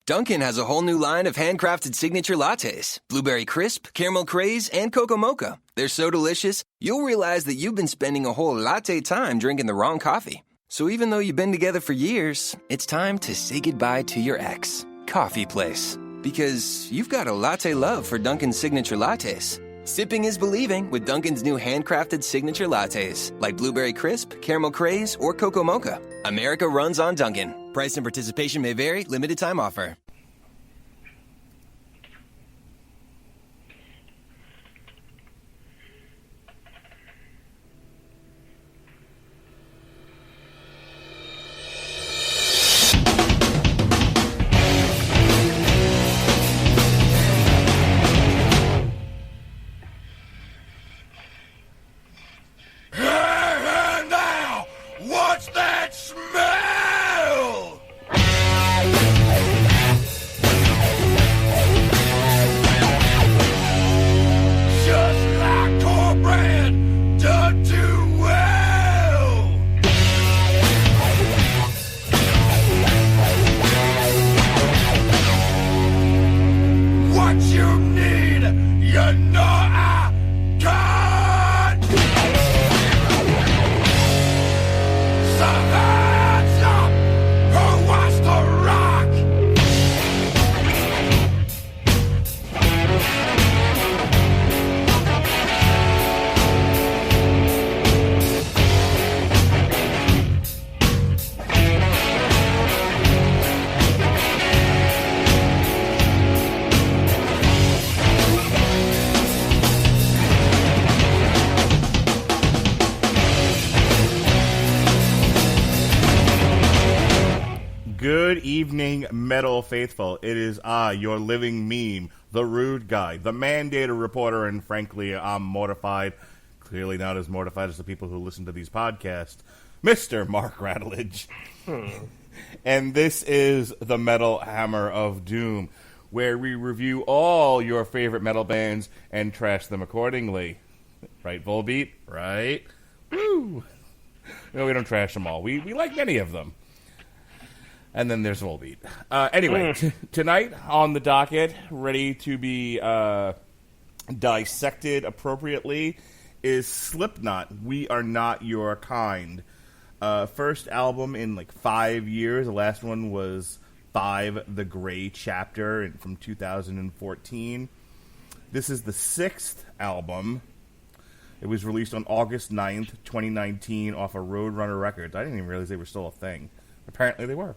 Dunkin' has a whole new line of handcrafted signature lattes. Blueberry Crisp, Caramel Craze, and Cocoa Mocha. They're so delicious, you'll realize that you've been spending a whole latte time drinking the wrong coffee. So even though you've been together for years, it's time to say goodbye to your ex. Coffee Place. Because you've got a latte love for Dunkin's signature lattes. Sipping is believing with Dunkin's new handcrafted signature lattes, like Blueberry Crisp, Caramel Craze, or Cocoa Mocha. America runs on Dunkin'. Price and participation may vary. Limited time offer. Evening, metal faithful. It is your living meme, the rude guy, the mandated reporter, and frankly, I'm mortified. Clearly not as mortified as the people who listen to these podcasts, Mr. Mark Radulich. And this is the Metal Hammer of Doom, where we review all your favorite metal bands and trash them accordingly. Right, Volbeat? Right? Woo! No, we don't trash them all. We like many of them. And then there's Volbeat. Anyway, tonight on the docket, ready to be dissected appropriately, is Slipknot, We Are Not Your Kind. First album in like 5 years. The last one was 5, The Gray Chapter from 2014. This is the 6th album. It was released on August 9th, 2019 off of Roadrunner Records. I didn't even realize they were still a thing. Apparently they were.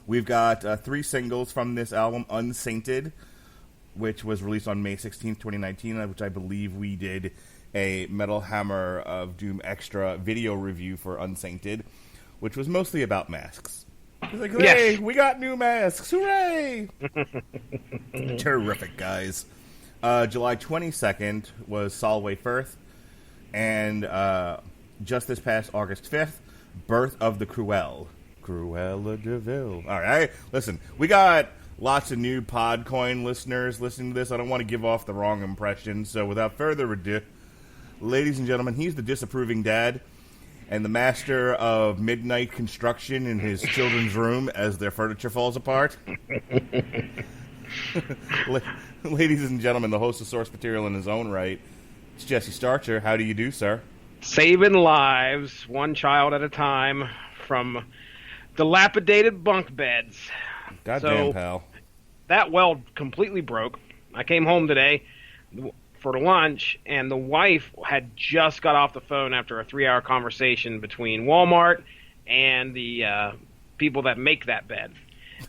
We've got 3 singles from this album. Unsainted, which was released on May 16th, 2019, which I believe we did a Metal Hammer of Doom Extra video review for Unsainted, which was mostly about masks. It was like, hooray, yes, we got new masks, hooray! Terrific, guys. July 22nd was Solway Firth, and just this past August 5th, Birth of the Cruel. Cruella de Vil. All right, listen, we got lots of new Podcoin listeners listening to this. I don't want to give off the wrong impression, so without further ado, ladies and gentlemen, he's the disapproving dad and the master of midnight construction in his children's room as their furniture falls apart. Ladies and gentlemen, the host of Source Material in his own right, it's Jesse Starcher. How do you do, sir? Saving lives, one child at a time, from dilapidated bunk beds. Goddamn, pal. That well completely broke. I came home today for lunch, and the wife had just got off the phone after a 3-hour conversation between Walmart and the people that make that bed.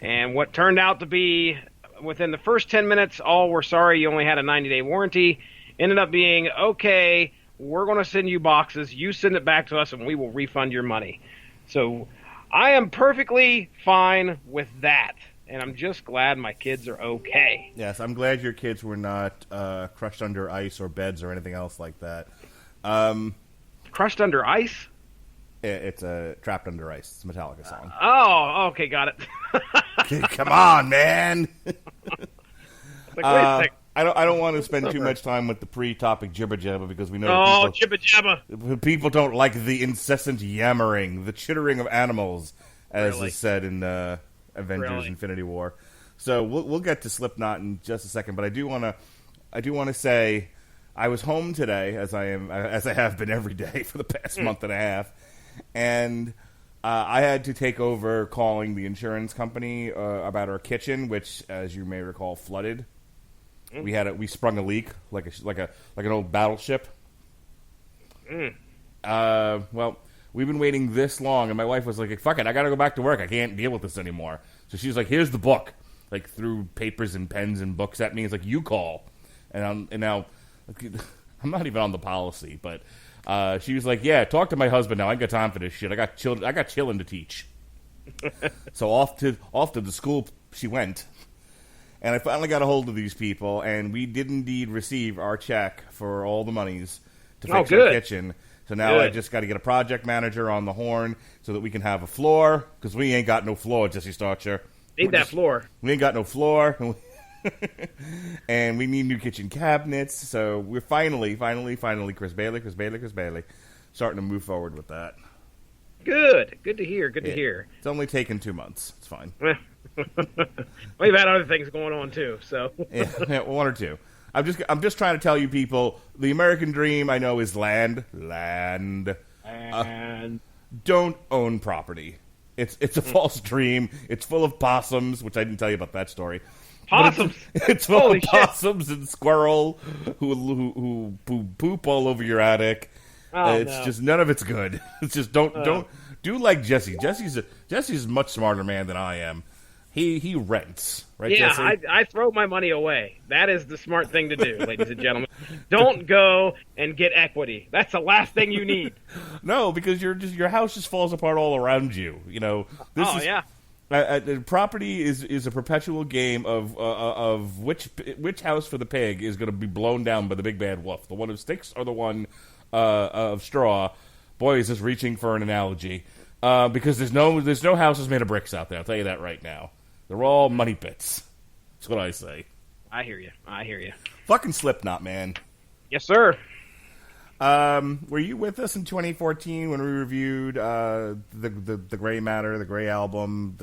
And what turned out to be, within the first 10 minutes, all were sorry you only had a 90-day warranty, ended up being, okay, we're going to send you boxes, you send it back to us, and we will refund your money. So I am perfectly fine with that, and I'm just glad my kids are okay. Yes, I'm glad your kids were not crushed under ice or beds or anything else like that. Crushed under ice? It's a Trapped Under Ice. It's a Metallica song. Oh, okay, got it. Come on, man. Like, wait a second. I don't want to spend too much time with the pre-topic jibber-jabber because we know people don't like the incessant yammering, the chittering of animals, as is said in Avengers: Really? Infinity War. So we'll get to Slipknot in just a second, but I do want to say I was home today, as I have been every day for the past month and a half, and I had to take over calling the insurance company about our kitchen, which, as you may recall, flooded. We sprung a leak like an old battleship. Well, we've been waiting this long, and my wife was like, "Fuck it, I got to go back to work. I can't deal with this anymore." So she's like, "Here's the book." Like, threw papers and pens and books at me. It's like, "You call," and now I'm not even on the policy, but she was like, "Yeah, talk to my husband now. I ain't got time for this shit. I got children to teach." So off to the school she went, and I finally got a hold of these people, and we did indeed receive our check for all the monies to fix our kitchen. So now I just got to get a project manager on the horn so that we can have a floor, because we ain't got no floor, Jesse Starcher. Need that floor. We ain't got no floor. And we need new kitchen cabinets. So we're finally, Chris Bailey, starting to move forward with that. Good to hear. Good to hear. It's only taken 2 months. It's fine. We've had other things going on too, so yeah, one or two. I'm just trying to tell you people, the American dream, I know, is land. And Don't own property. It's a false dream. It's full of possums, which I didn't tell you about that story. possums. It's full of possums and squirrel who poop all over your attic. It's just none of it's good. It's just don't do like Jesse. Jesse's a much smarter man than I am. He rents, right? Yeah, Jesse? I throw my money away. That is the smart thing to do, ladies and gentlemen. Don't go and get equity. That's the last thing you need. No, because your house just falls apart all around you. You know. Property is a perpetual game of which house for the pig is going to be blown down by the big bad wolf. The one of sticks or the one of straw. Boy, is this reaching for an analogy. Because there's no houses made of bricks out there. I'll tell you that right now. They're all money pits. That's what I say. I hear you. Fucking Slipknot, man. Yes, sir. Were you with us in 2014 when we reviewed the Gray Matter, the Gray Album,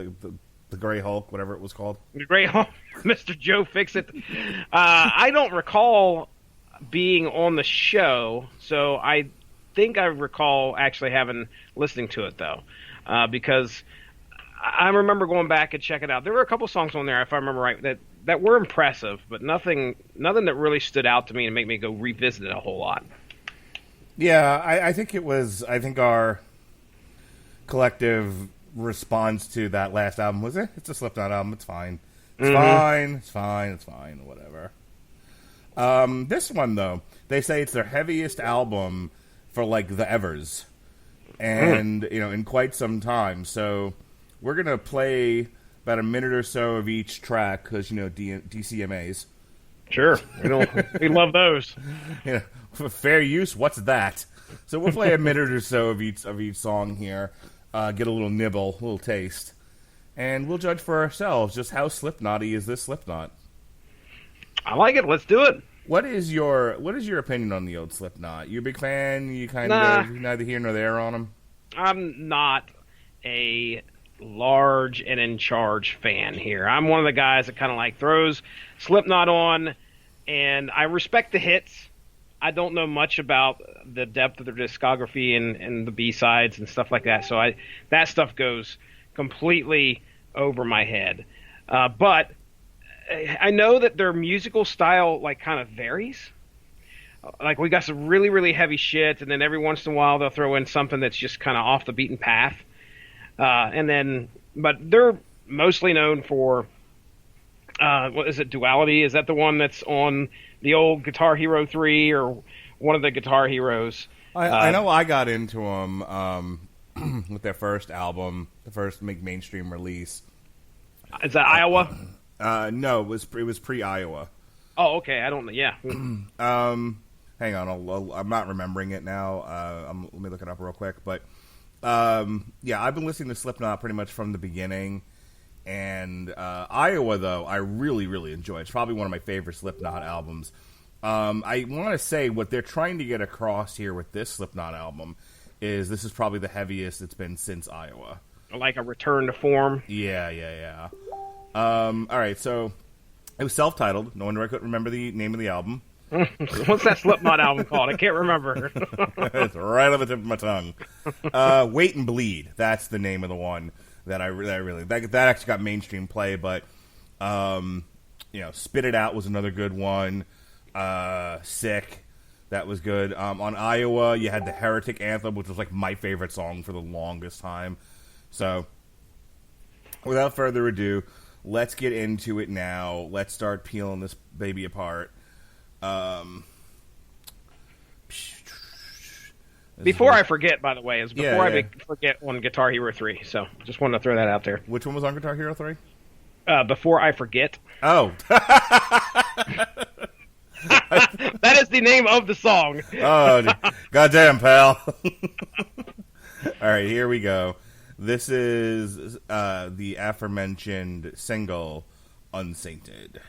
the Gray Hulk, whatever it was called? The Gray Hulk, Mr. Joe Fixit. I don't recall being on the show, so I think I recall actually listening to it though, because I remember going back and checking it out. There were a couple songs on there, if I remember right, that were impressive, but nothing that really stood out to me and make me go revisit it a whole lot. Yeah, I think it was. I think our collective response to that last album was, it's a Slipknot album. It's fine. It's fine. Whatever. This one though, they say it's their heaviest album for like the Evers, and in quite some time. So we're gonna play about a minute or so of each track because DCMAs. Sure, we love those. For fair use, what's that? So we'll play a minute or so of each song here, get a little nibble, a little taste, and we'll judge for ourselves just how Slipknot-y is this Slipknot. I like it. Let's do it. What is your opinion on the old Slipknot? You a big fan? You kind of neither here nor there on them? I'm not a large and in charge fan here. I'm one of the guys that kind of like throws Slipknot on, and I respect the hits. I don't know much about the depth of their discography and the B-sides and stuff like that, so that stuff goes completely over my head. But I know that their musical style like kind of varies. Like we got some really, really heavy shit, and then every once in a while they'll throw in something that's just kind of off the beaten path. But they're mostly known for what is it? Duality? Is that the one that's on the old Guitar Hero 3 or one of the Guitar Heroes? I know I got into them with their first album, the first mainstream release. Is that Iowa? No, it was pre-Iowa. Oh, okay. I don't. Yeah. Hang on, I'm not remembering it now. Let me look it up real quick. But yeah, I've been listening to Slipknot pretty much from the beginning. And Iowa, though, I really, really enjoy. It's probably one of my favorite Slipknot albums. I want to say what they're trying to get across here with this Slipknot album is this is probably the heaviest it's been since Iowa. like a return to form. Yeah. All right, so it was self-titled. No wonder I couldn't remember the name of the album. What's that Slipknot album called? I can't remember. It's right on the tip of my tongue. Wait and Bleed. That's the name of the one that I really that actually got mainstream play. But Spit It Out was another good one. Sick. That was good. On Iowa, you had the Heretic Anthem, which was like my favorite song for the longest time. So, without further ado, let's get into it now. Let's start peeling this baby apart. Before I forget, by the way, I forget on Guitar Hero 3. So, just wanted to throw that out there. Which one was on Guitar Hero 3? Before I Forget. Oh. That is the name of the song. Oh, goddamn, pal. All right, here we go. This is the aforementioned single, Unsainted.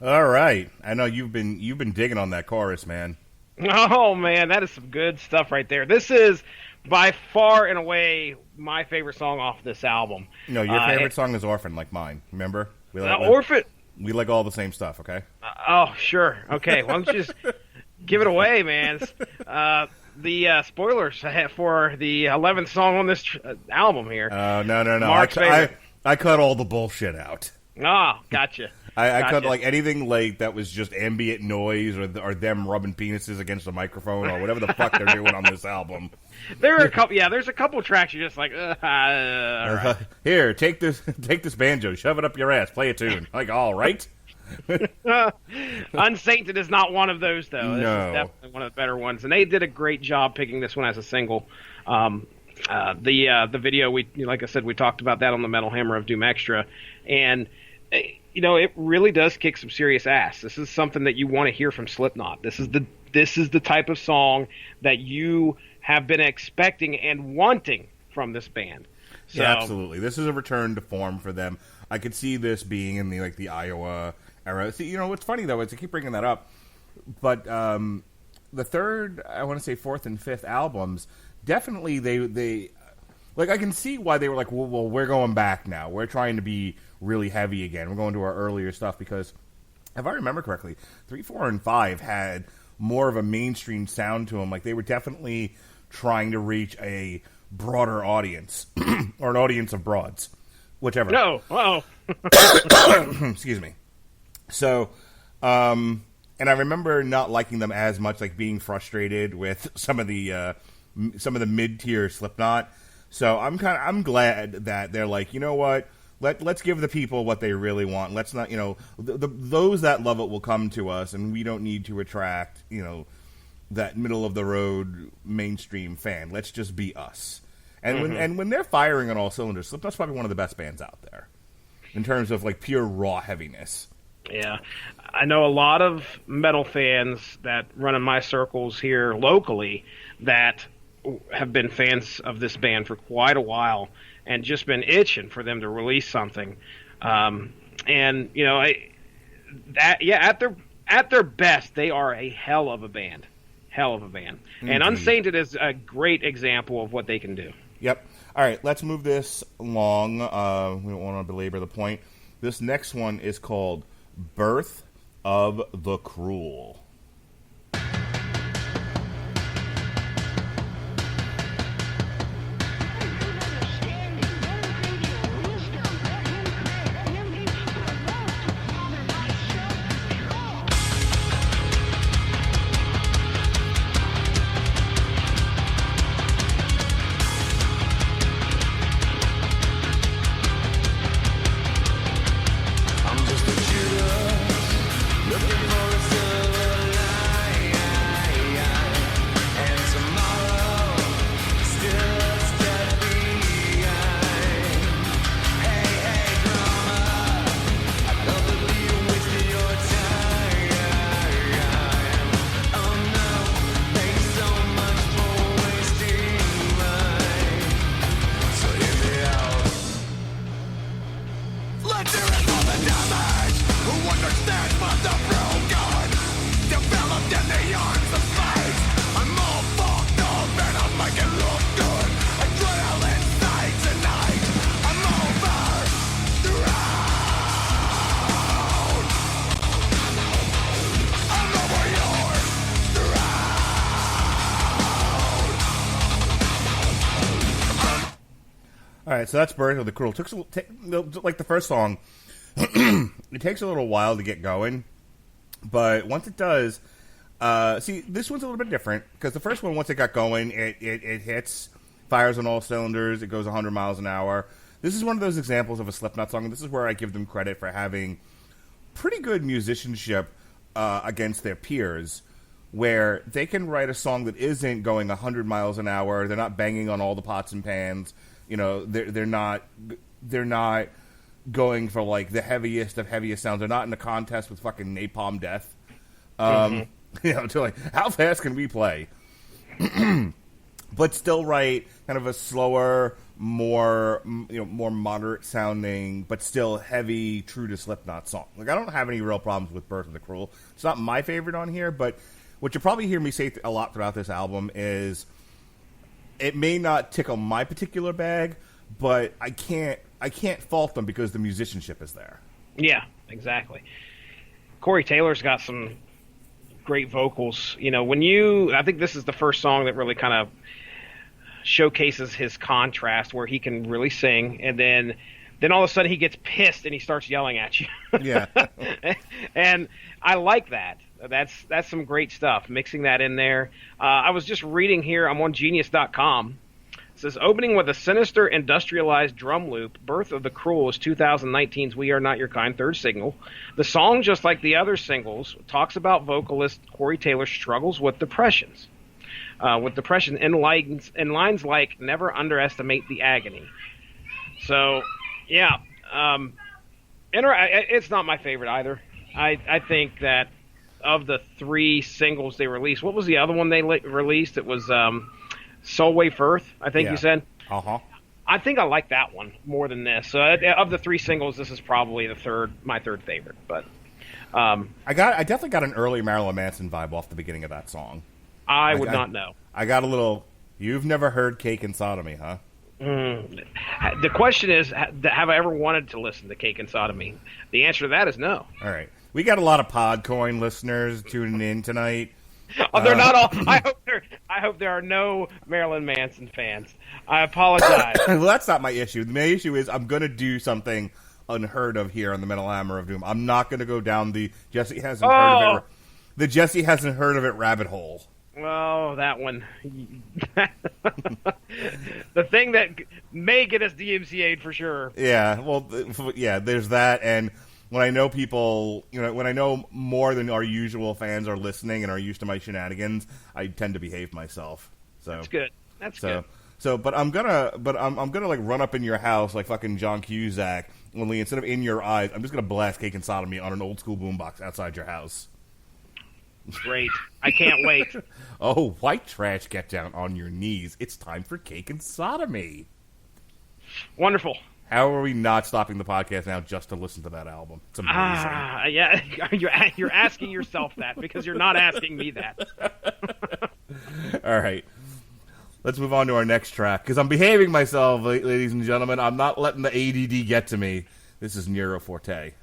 All right. I know you've been digging on that chorus, man. Oh, man, that is some good stuff right there. This is, by far and away, my favorite song off this album. No, your favorite song is Orphan, like mine. Remember? Orphan? We like all the same stuff, okay? Oh, sure. Okay, why don't you just give it away, man? The spoilers for the 11th song on this album here. No. Mark's favorite. I cut all the bullshit out. Oh, gotcha. I cut like anything like that was just ambient noise or them rubbing penises against the microphone or whatever the fuck they're doing on this album. There are a couple. Yeah, there's a couple tracks you're just like, all right. Here, take this banjo, shove it up your ass, play a tune. Like, all right. Unsainted is not one of those though. This No. is definitely one of the better ones, and they did a great job picking this one as a single. The video like I said, we talked about that on the Metal Hammer of Doom Extra, and it really does kick some serious ass. This is something that you want to hear from Slipknot. This is the type of song that you have been expecting and wanting from this band. So, yeah, absolutely. This is a return to form for them. I could see this being in the Iowa era. See, what's funny though is I keep bringing that up, but the third, I want to say fourth and fifth albums, definitely they like I can see why they were like, well, we're going back now. We're trying to be really heavy again. We're going to our earlier stuff because, if I remember correctly, 3, 4, and 5 had more of a mainstream sound to them. Like they were definitely trying to reach a broader audience or an audience of broads, whichever. No, oh, excuse me. So, and I remember not liking them as much, like being frustrated with some of the mid-tier Slipknot. So I'm glad that they're like, you know what? Let's give the people what they really want. Let's not, those that love it will come to us, and we don't need to attract, that middle of the road mainstream fan. Let's just be us. And when they're firing on all cylinders, Slipknot's probably one of the best bands out there in terms of like pure raw heaviness. Yeah, I know a lot of metal fans that run in my circles here locally that have been fans of this band for quite a while and just been itching for them to release something. And you know, at their best, they are a hell of a band. And Unsainted is a great example of what they can do. Yep. All right, let's move this along. We don't want to belabor the point. This next one is called Birth of the Cruel. All right, so that's Birth of the Cruel. Like the first song, it takes a little while to get going, but once it does, see, this one's a little bit different, because the first one, once it got going, it hits, fires on all cylinders, it goes 100 miles an hour. This is one of those examples of a Slipknot song, and this is where I give them credit for having pretty good musicianship against their peers, where they can write a song that isn't going 100 miles an hour, they're not banging on all the pots and pans. You know, they're not going for like the heaviest of heaviest sounds. They're not in a contest with fucking Napalm Death. You know, to like, how fast can we play? But still write kind of a slower, more moderate sounding, but still heavy, true to Slipknot song. Like, I don't have any real problems with Birth of the Cruel. It's not my favorite on here, but what you'll probably hear me say a lot throughout this album is, it may not tickle my particular bag, but I can't fault them because the musicianship is there. Yeah, exactly. Corey Taylor's got some great vocals. You know, I think this is the first song that really kind of showcases his contrast, where he can really sing, and then all of a sudden he gets pissed and he starts yelling at you. Yeah. And I like that. That's some great stuff, mixing that in there. I was just reading here, I'm on Genius.com. It says, opening with a sinister industrialized drum loop, Birth of the Cruel is 2019's We Are Not Your Kind third single. The song, just like the other singles, talks about vocalist Corey Taylor's struggles with depression in lines like, never underestimate the agony. So, yeah. It's not my favorite either. I think that of the three singles they released, what was the other one they released? It was Soulwave Earth, I think you said. Uh-huh. I think I like that one more than this. So of the three singles, this is probably my third favorite. But I definitely got an early Marilyn Manson vibe off the beginning of that song. I would not know. I got a little, you've never heard Cake and Sodomy, huh? The question is, have I ever wanted to listen to Cake and Sodomy? The answer to that is no. All right. We got a lot of Podcoin listeners tuning in tonight. Oh, they're not all. I hope there are no Marilyn Manson fans. I apologize. Well, that's not my issue. My issue is I'm going to do something unheard of here on the Metal Hammer of Doom. I'm not going to go down the Jesse hasn't heard of it. The Jesse hasn't heard of it rabbit hole. Oh, that one. The thing that may get us DMCA'd for sure. Yeah, well, yeah, there's that, and when I know people, when I know more than our usual fans are listening and are used to my shenanigans, I tend to behave myself. So that's good. That's good. So, but I'm gonna like run up in your house like fucking John Cusack. Only instead of in your eyes, I'm just gonna blast Cake and Sodomy on an old school boombox outside your house. Great. I can't wait. Oh, white trash, get down on your knees. It's time for Cake and Sodomy. Wonderful. How are we not stopping the podcast now just to listen to that album? It's amazing. Yeah, you're asking yourself that because you're not asking me that. All right. Let's move on to our next track because I'm behaving myself, ladies and gentlemen. I'm not letting the ADD get to me. This is Nero Forte.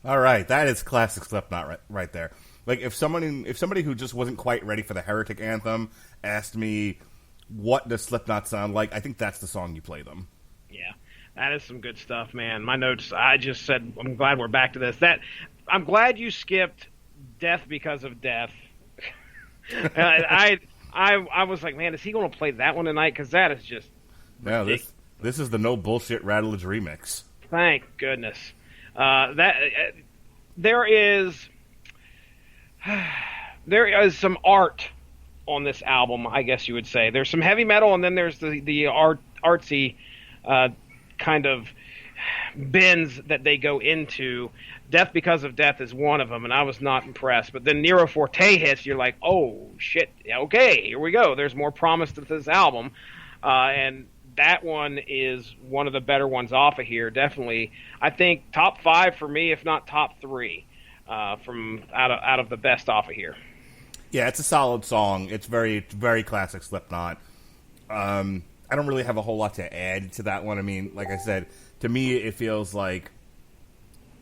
All right, that is classic Slipknot right there. Like if somebody who just wasn't quite ready for the Heretic Anthem asked me what does Slipknot sound like, I think that's the song you play them. Yeah, that is some good stuff, man. My notes, I just said I'm glad we're back to this. I'm glad you skipped Death Because of Death. I was like, man, is he going to play that one tonight? Because that is just ridiculous. This is the No Bullshit Radulich remix. Thank goodness. There is some art on this album, I guess you would say. There's some heavy metal, and then there's the artsy kind of bends that they go into. Death Because of Death is one of them, and I was not impressed. But then Nero Forte hits, you're like, oh, shit, okay, here we go. There's more promise to this album. And that one is one of the better ones off of here, definitely. I think top 5 for me, if not top 3, from out of the best off of here. Yeah, it's a solid song. It's very classic Slipknot. I don't really have a whole lot to add to that one. I mean, like I said, to me it feels like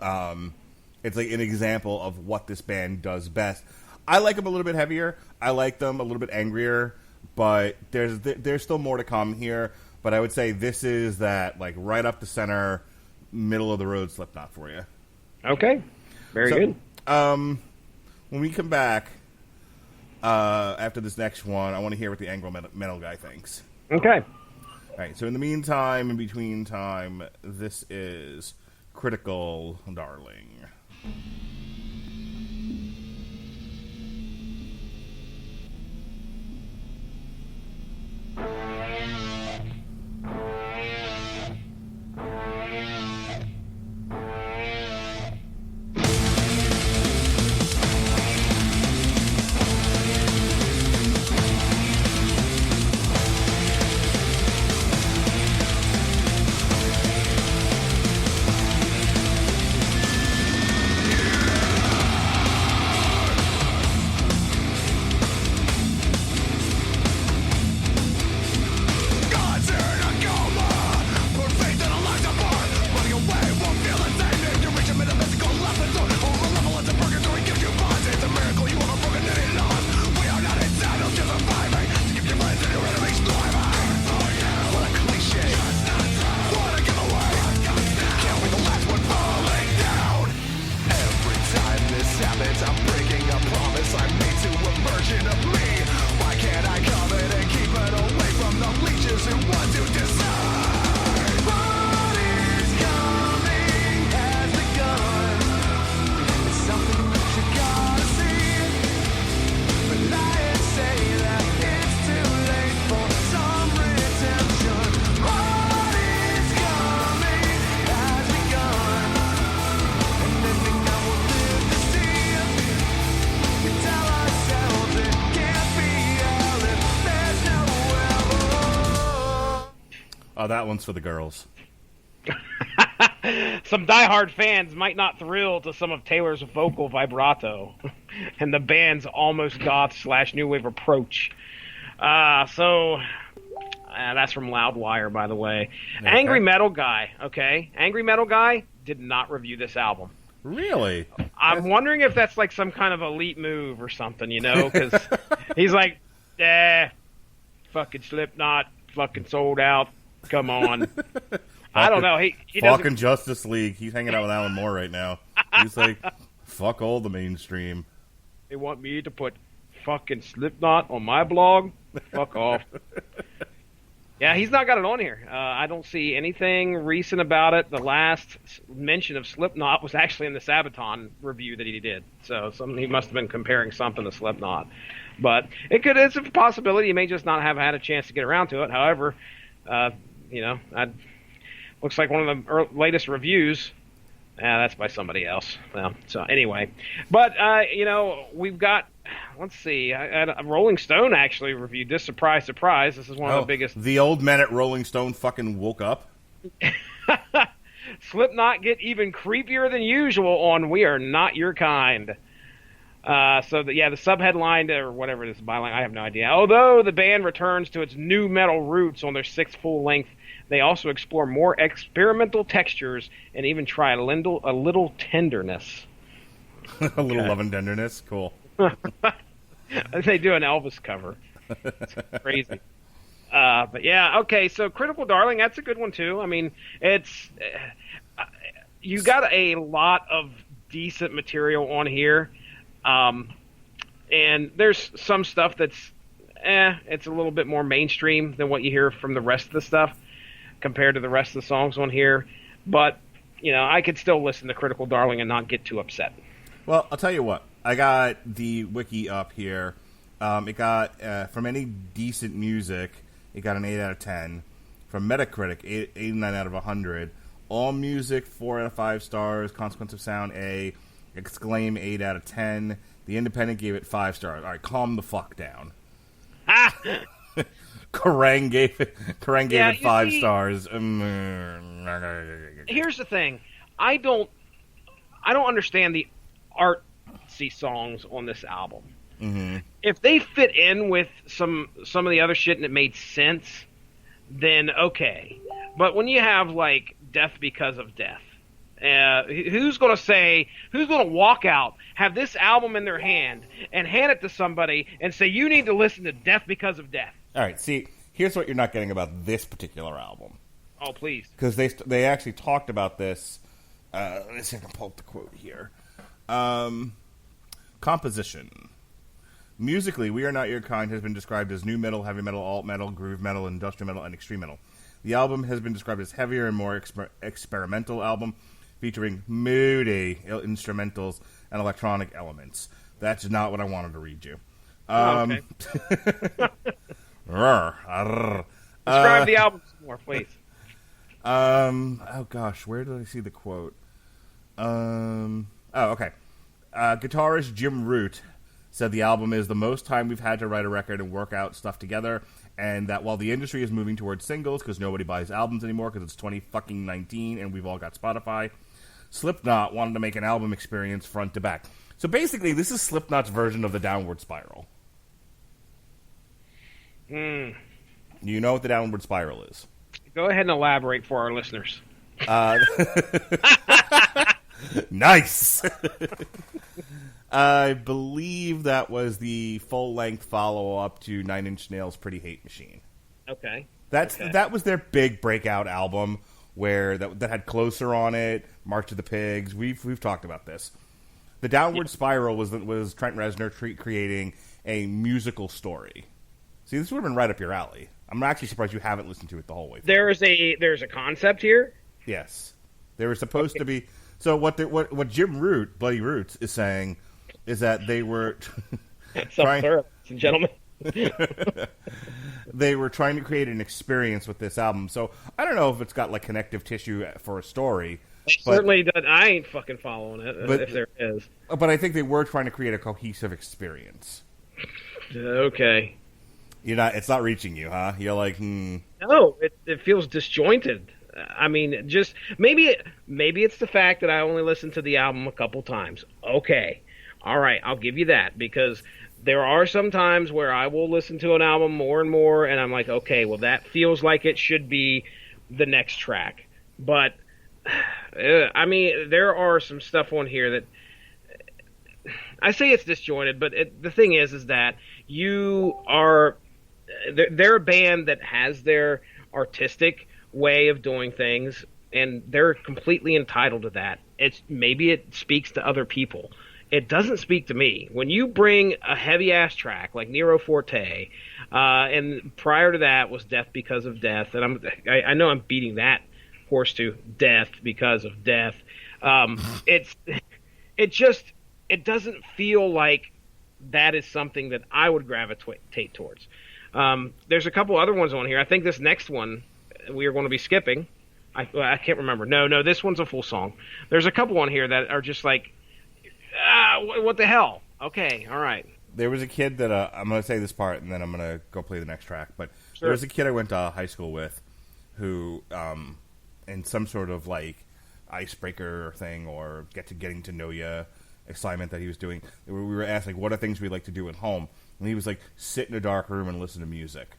it's like an example of what this band does best. I like them a little bit heavier. I like them a little bit angrier, but there's still more to come here. But I would say this is that like right up the center, middle of the road Slipknot for you. Okay, very good. When we come back after this next one, I want to hear what the Anglo Metal guy thinks. Okay. All right. So in the meantime, in between time, this is Critical Darling. Yeah. Oh, that one's for the girls. Some diehard fans might not thrill to some of Taylor's vocal vibrato and the band's almost goth / new wave approach. That's from Loudwire, by the way. Okay. Angry Metal Guy, okay? Angry Metal Guy did not review this album. Really? I'm wondering if that's like some kind of elite move or something, you know? Because he's like, fucking Slipknot, fucking sold out. Come on. I don't know. He fucking Justice League. He's hanging out with Alan Moore right now. He's like, fuck all the mainstream. They want me to put fucking Slipknot on my blog? Fuck off. Yeah, he's not got it on here. I don't see anything recent about it. The last mention of Slipknot was actually in the Sabaton review that he did. So he must have been comparing something to Slipknot. But it's a possibility. He may just not have had a chance to get around to it. However, looks like one of the latest reviews. That's by somebody else. Well, so anyway, but we've got. Let's see. Rolling Stone actually reviewed this. Surprise, surprise. This is one of the biggest. The old men at Rolling Stone fucking woke up. Slipknot get even creepier than usual on "We Are Not Your Kind." The subheadline or whatever this byline, I have no idea. Although the band returns to its new metal roots on their 6th full length, they also explore more experimental textures and even try a little tenderness. A little love and tenderness? Cool. They do an Elvis cover. It's crazy. But yeah, okay, so Critical Darling, that's a good one too. I mean, it's... you got a lot of decent material on here. And there's some stuff that's... it's a little bit more mainstream than what you hear from the rest of the stuff compared to the rest of the songs on here. But, I could still listen to Critical Darling and not get too upset. Well, I'll tell you what. I got the wiki up here. It got, from any decent music, it got an 8 out of 10. From Metacritic, 89 out of 100. All music, 4 out of 5 stars. Consequence of Sound, A. Exclaim, 8 out of 10. The Independent gave it 5 stars. All right, calm the fuck down. Kerrang gave it 5 stars. Here's the thing. I don't understand the artsy songs on this album. Mm-hmm. If they fit in with some of the other shit and it made sense, then okay. But when you have like Death Because of Death, who's going to walk out, have this album in their hand, and hand it to somebody and say, you need to listen to Death Because of Death? All right, see, here's what you're not getting about this particular album. Oh, please. Because they actually talked about this. Let me see if I can pull up the quote here. Composition. Musically, We Are Not Your Kind has been described as new metal, heavy metal, alt metal, groove metal, industrial metal, and extreme metal. The album has been described as heavier and more experimental album, featuring moody instrumentals and electronic elements. That's not what I wanted to read you. Okay. Describe the album some more, please. Oh gosh, where did I see the quote? Okay. Guitarist Jim Root said the album is the most time we've had to write a record and work out stuff together, and that while the industry is moving towards singles because nobody buys albums anymore because it's 2019 and we've all got Spotify, Slipknot wanted to make an album experience front to back. So basically, this is Slipknot's version of the Downward Spiral. You know what the Downward Spiral is? Go ahead and elaborate for our listeners. Nice! I believe that was the full-length follow-up to Nine Inch Nails' Pretty Hate Machine. Okay. That was their big breakout album where that had Closer on it, March of the Pigs. We've talked about this. The Downward Spiral was Trent Reznor creating a musical story. See, this would have been right up your alley. I'm actually surprised you haven't listened to it the whole way through. There's a concept here? Yes. They were supposed to be... So what Jim Root, Bloody Roots, is saying is that they were ladies and gentlemen. They were trying to create an experience with this album. So I don't know if it's got like connective tissue for a story. Certainly does. I ain't fucking following it, if there is. But I think they were trying to create a cohesive experience. Okay. It's not reaching you, huh? You're like, No, it feels disjointed. I mean, just maybe it's the fact that I only listened to the album a couple times. Okay, all right, I'll give you that, because there are some times where I will listen to an album more and more, and I'm like, okay, well, that feels like it should be the next track. But I mean, there are some stuff on here that I say it's disjointed, but the thing is that they're a band that has their artistic way of doing things, and they're completely entitled to that. Maybe it speaks to other people. It doesn't speak to me. When you bring a heavy ass track like Nero Forte, and prior to that was Death Because of Death, and I know I'm beating that horse to death because of death. It doesn't feel like that is something that I would gravitate towards. There's a couple other ones on here. I think this next one we are going to be skipping. I can't remember. No, this one's a full song. There's a couple on here that are just like, what the hell? Okay, all right. There was a kid that I'm going to say this part, and then I'm going to go play the next track. But Sure. There was a kid I went to high school with who, in some sort of like icebreaker thing or getting to know you assignment that he was doing, we were asked like, what are things we like to do at home? And he was like, sit in a dark room and listen to music.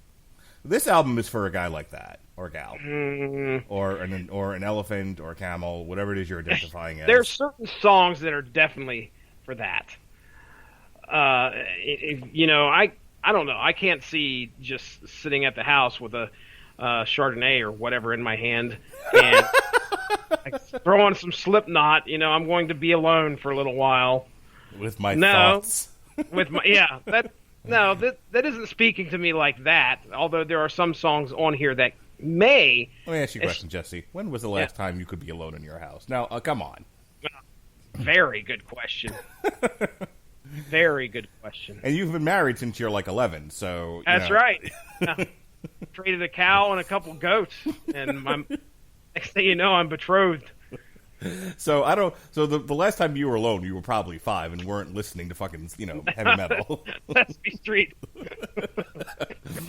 This album is for a guy like that, or a gal, or an elephant, or a camel, whatever it is you're identifying as. There are certain songs that are definitely for that. I don't know. I can't see just sitting at the house with a Chardonnay or whatever in my hand and throw on some Slipknot. I'm going to be alone for a little while with my thoughts. That isn't speaking to me like that. Although there are some songs on here that may. Let me ask you a question, Jesse. When was the last time you could be alone in your house? Now, come on. Very good question. Very good question. And you've been married since you're like 11, so that's right. Traded a cow and a couple goats, and next thing you know, I'm betrothed. So the last time you were alone, you were probably 5 and weren't listening to fucking heavy metal. Let's be straight.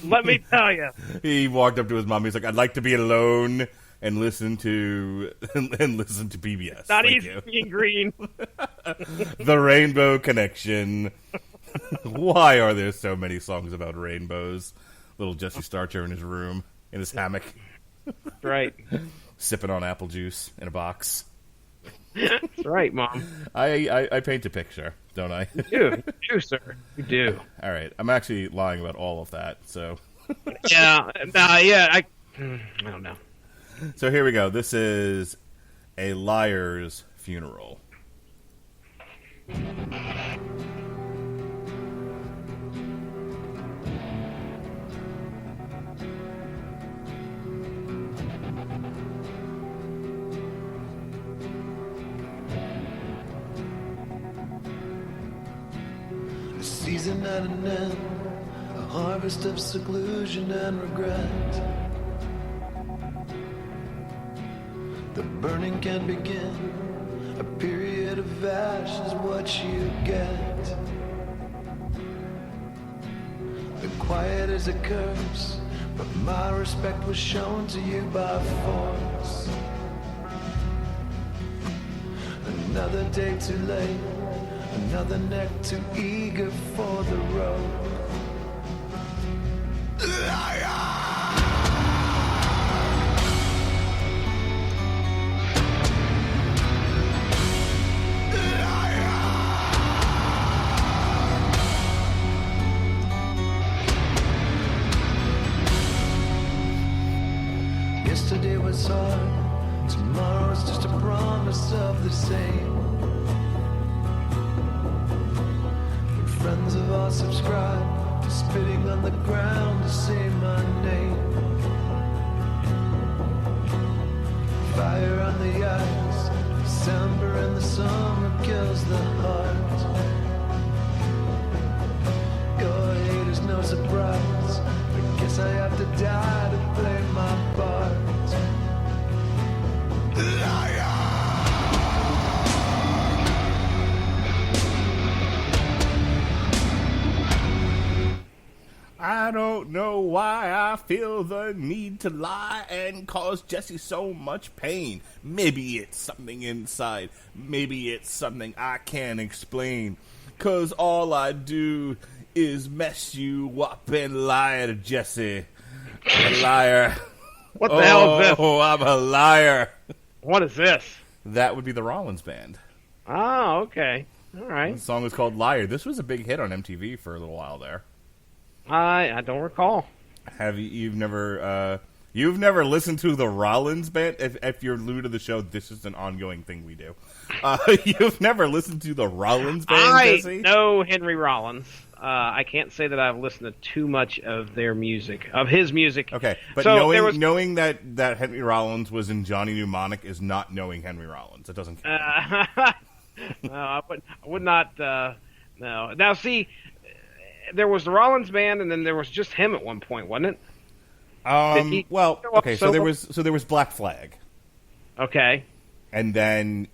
Let me tell you. He walked up to his mom. He's like, "I'd like to be alone and listen to PBS." Not easy being green. The Rainbow Connection. Why are there so many songs about rainbows? Little Jesse Starcher in his room, in his hammock. Right. Sipping on apple juice in a box. That's right, Mom. I paint a picture, don't I? You do, sir. You do. All right. I'm actually lying about all of that, so. I don't know. So here we go. This is A Liar's Funeral. A season at an end, a harvest of seclusion and regret. The burning can begin, a period of ash is what you get. The quiet is a curse, but my respect was shown to you by force. Another day too late, another neck too eager for the road. Yesterday was hard, tomorrow's just a promise of the same. But friends of ours subscribe to spitting on the ground to say my name. Fire on the ice, December in the summer kills the heart. Your hate is no surprise, I guess I have to die to play my part. I I don't know why I feel the need to lie and cause Jesse so much pain. Maybe it's something inside. Maybe it's something I can't explain. 'Cause all I do is mess you up and lie to Jesse. I'm a liar. What the hell is this? Oh, I'm a liar. What is this? That would be the Rollins Band. Oh, okay. All right. The song is called Liar. This was a big hit on MTV for a little while there. I don't recall. Have you've never listened to the Rollins Band? If you're new to the show, this is an ongoing thing we do. You've never listened to the Rollins Band, Jesse? I know Henry Rollins. I can't say that I've listened to too much of their music, of his music. Okay, but so knowing that Henry Rollins was in Johnny Mnemonic is not knowing Henry Rollins. It doesn't count. No, I would not. No. Now, see, there was the Rollins Band, and then there was just him at one point, wasn't it? Well, okay. So there was Black Flag. Okay. And then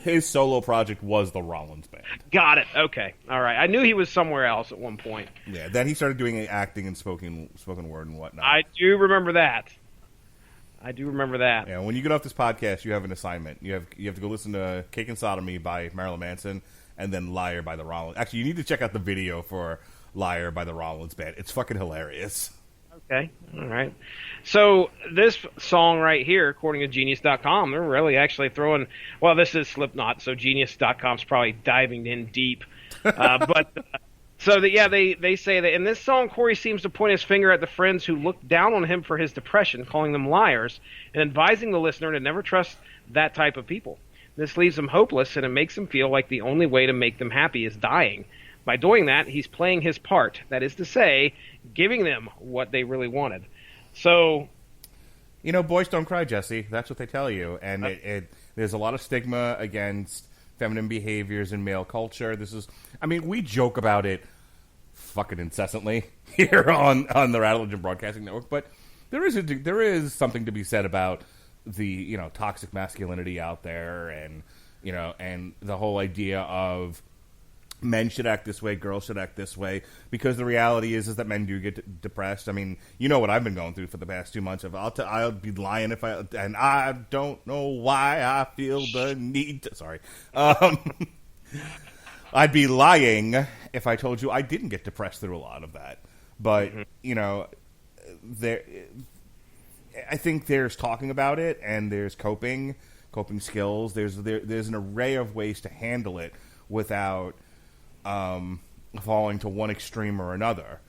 his solo project was the Rollins Band. Got it. Okay. All right. I knew he was somewhere else at one point. Yeah. Then he started doing acting and spoken word and whatnot. I do remember that. Yeah. When you get off this podcast, you have an assignment. You have to go listen to "Cake and Sodomy" by Marilyn Manson, and then "Liar" by the Rollins. Actually, you need to check out the video for "Liar" by the Rollins Band. It's fucking hilarious. Okay. All right. So this song right here, according to Genius.com, they're really actually throwing. Well, this is Slipknot, so Genius.com's probably diving in deep. They say that in this song, Corey seems to point his finger at the friends who look down on him for his depression, calling them liars, and advising the listener to never trust that type of people. This leaves them hopeless, and it makes them feel like the only way to make them happy is dying. By doing that, he's playing his part. That is to say, giving them what they really wanted. So, boys don't cry, Jesse. That's what they tell you. And there's a lot of stigma against feminine behaviors in male culture. We joke about it fucking incessantly here on the Radulich and Broadcasting Network. But there is something to be said about the toxic masculinity out there, and and the whole idea of men should act this way, girls should act this way, because the reality is that men do get depressed. I mean, you know what I've been going through for the past 2 months. I'll be lying and I don't know why I feel the need to. Sorry, I'd be lying if I told you I didn't get depressed through a lot of that. But I think there's talking about it, and there's coping skills. There's an array of ways to handle it without falling to one extreme or another.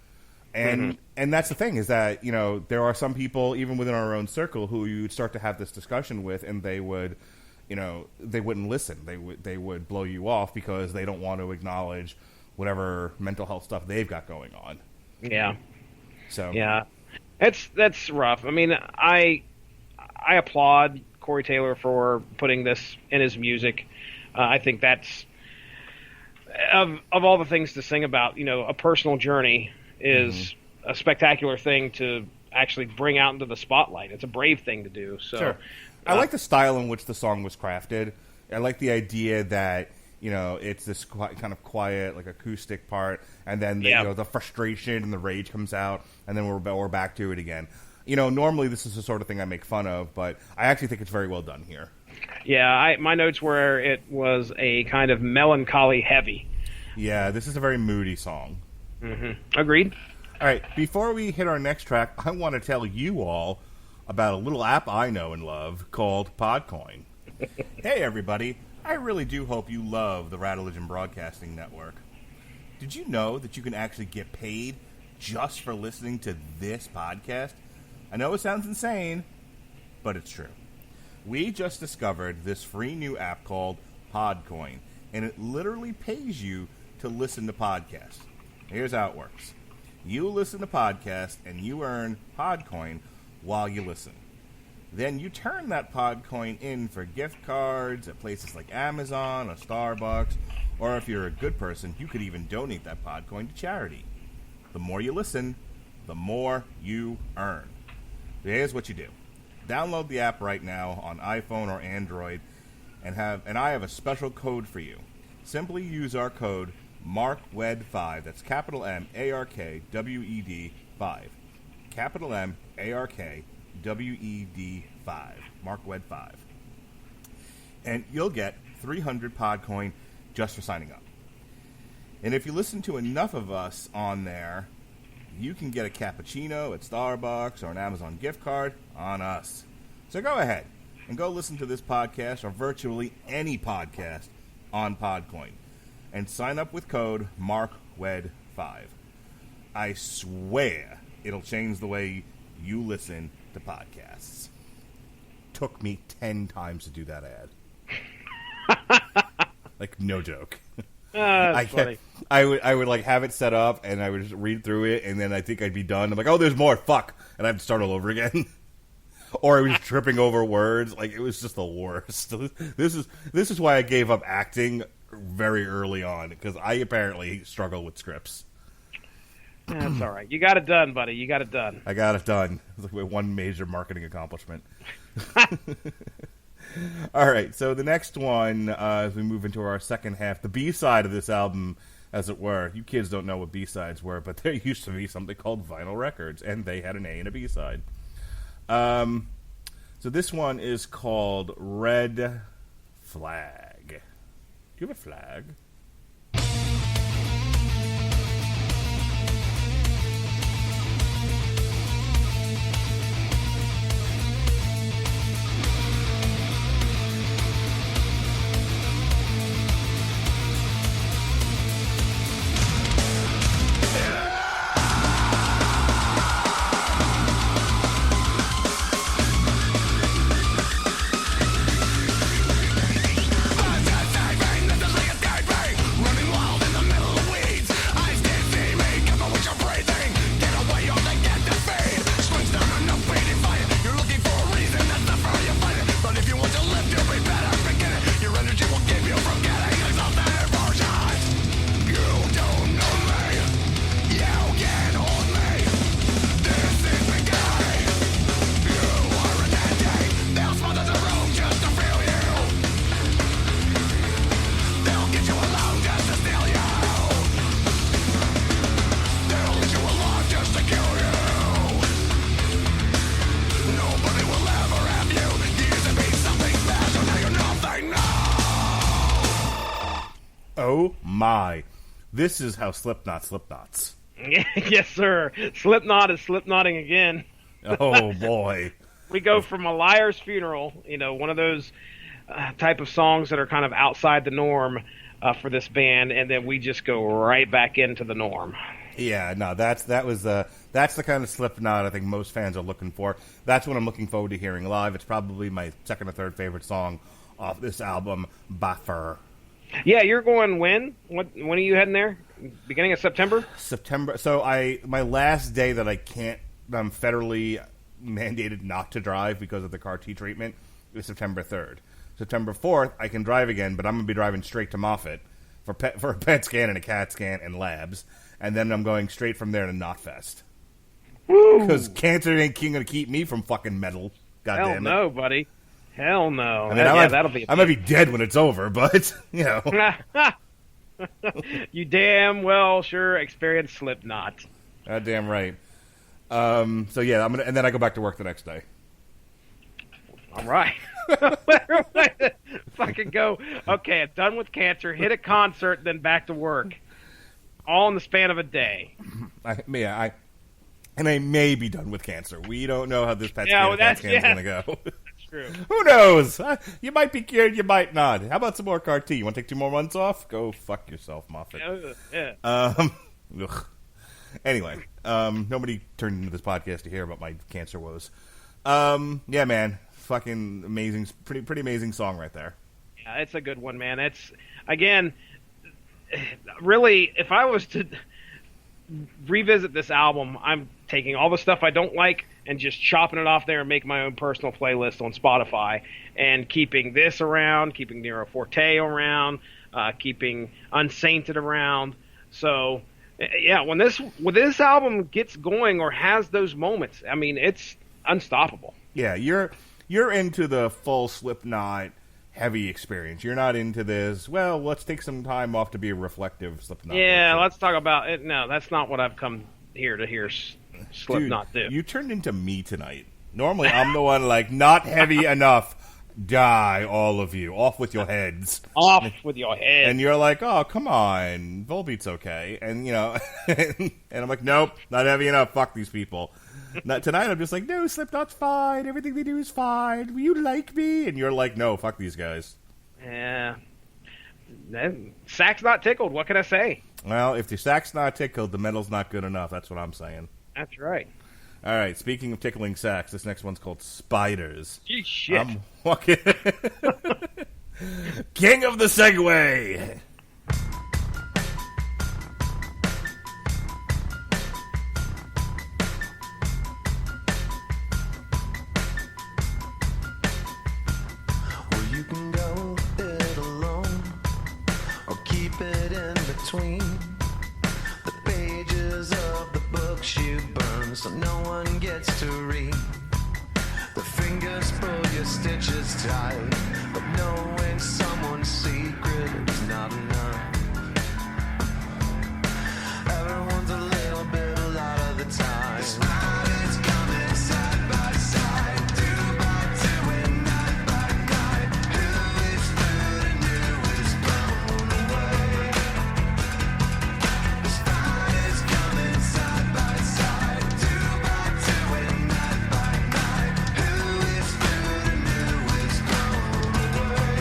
And that's the thing, is that there are some people even within our own circle who you would start to have this discussion with, and they would they wouldn't listen. They would blow you off because they don't want to acknowledge whatever mental health stuff they've got going on. Yeah. So yeah, that's rough. I mean, I applaud Corey Taylor for putting this in his music. I think that's of all the things to sing about. A personal journey is a spectacular thing to actually bring out into the spotlight. It's a brave thing to do. So, sure. I like the style in which the song was crafted. I like the idea that it's this kind of quiet, like acoustic part, and then the frustration and the rage comes out, and then we're back to it again. Normally this is the sort of thing I make fun of, but I actually think it's very well done here. Yeah, my notes were it was a kind of melancholy heavy. Yeah, this is a very moody song. Agreed. All right, before we hit our next track, I want to tell you all about a little app I know and love called Podcoin. Hey, everybody. I really do hope you love the Radulich and Broadcasting Network. Did you know that you can actually get paid just for listening to this podcast? I know it sounds insane, but it's true. We just discovered this free new app called Podcoin, and it literally pays you to listen to podcasts. Here's how it works. You listen to podcasts, and you earn Podcoin while you listen. Then you turn that Podcoin in for gift cards at places like Amazon or Starbucks, or if you're a good person, you could even donate that Podcoin to charity. The more you listen, the more you earn. Here's what you do. Download the app right now on iPhone or Android, and I have a special code for you. Simply use our code Mark Wed 5. That's capital M A R K W E D 5. Capital M A R K W E D 5. Mark Wed 5. And you'll get 300 Podcoin just for signing up. And if you listen to enough of us on there, you can get a cappuccino at Starbucks or an Amazon gift card on us. So go ahead and go listen to this podcast or virtually any podcast on Podcoin and sign up with code MARKWED5. I swear it'll change the way you listen to podcasts. Took me 10 times to do that ad. Like, no joke. That's funny. I would like have it set up, and I would just read through it, and then I think I'd be done. I'm like, oh, there's more. Fuck, and I have to start all over again. Or I was tripping over words. Like, it was just the worst. This is why I gave up acting very early on, because I apparently struggle with scripts. That's all right. You got it done, buddy. You got it done. I got it done. It was like one major marketing accomplishment. All right, so the next one, as we move into our second half, the B-side of this album, as it were. You kids don't know what B-sides were, but there used to be something called vinyl records, and they had an A and a B-side. So this one is called Red Flag. Do you have a flag? Oh my. This is how Slipknot Slipknots. Yes, sir. Slipknot is Slipknotting again. Oh boy. We go from a liar's funeral, one of those type of songs that are kind of outside the norm for this band, and then we just go right back into the norm. Yeah, no, that's the kind of Slipknot I think most fans are looking for. That's what I'm looking forward to hearing live. It's probably my second or third favorite song off this album, Buffer. Yeah, you're going when? When are you heading there? Beginning of September? September. So my last day that I'm federally mandated not to drive because of the CAR T treatment is September 3rd. September 4th, I can drive again, but I'm going to be driving straight to Moffat for a PET scan and a CAT scan and labs, and then I'm going straight from there to Knotfest. Because cancer ain't going to keep me from fucking metal. God damn it. Hell no, buddy. Hell no. I mean, that'll be. I might be dead when it's over, but You damn well sure experienced Slipknot. God damn right. So yeah, and then I go back to work the next day. All right. Fucking go. Okay, I'm done with cancer. Hit a concert, then back to work. All in the span of a day. I may be done with cancer. We don't know how this PET scan is going to go. True. Who knows? You might be cured, you might not. How about some more CAR T? You want to take 2 more months off? Go fuck yourself, Moffat. Yeah. Anyway, nobody turned into this podcast to hear about my cancer woes. Yeah, man, fucking amazing, pretty amazing song right there. Yeah, it's a good one, man. It's again, really, if I was to revisit this album, I'm taking all the stuff I don't like and just chopping it off there and make my own personal playlist on Spotify, and keeping this around, keeping Nero Forte around, keeping Unsainted around. So, yeah, when this album gets going or has those moments, I mean, it's unstoppable. Yeah, you're into the full Slipknot heavy experience. You're not into this, well, let's take some time off to be a reflective Slipknot. Yeah, let's talk about it. No, that's not what I've come here to hear Slipknot do. You turned into me tonight. Normally, I'm the one like, not heavy enough. Die, all of you. Off with your heads. Off with your head. And you're like, oh, come on. Volbeat's okay. And, and I'm like, nope, not heavy enough. Fuck these people. Tonight, I'm just like, no, Slipknot's fine. Everything they do is fine. Will you like me? And you're like, no, fuck these guys. Yeah. Sack's not tickled. What can I say? Well, if the sack's not tickled, the metal's not good enough. That's what I'm saying. That's right. All right, speaking of tickling sacks, this next one's called Spiders. Gee, shit. I'm walking. King of the Segway. Well, you can go it alone or keep it in between the pages of the books you burn, so no one gets to read. The fingers pull your stitches tight, but knowing someone's secret is not enough. Everyone's a little bit a lot of the time. The spiders coming side by side, 2 by 2 and 9 by 9. Who is through and who is blown away? The spiders coming side by side, 2 by 2 and 9 by 9. Who is through and who is blown away?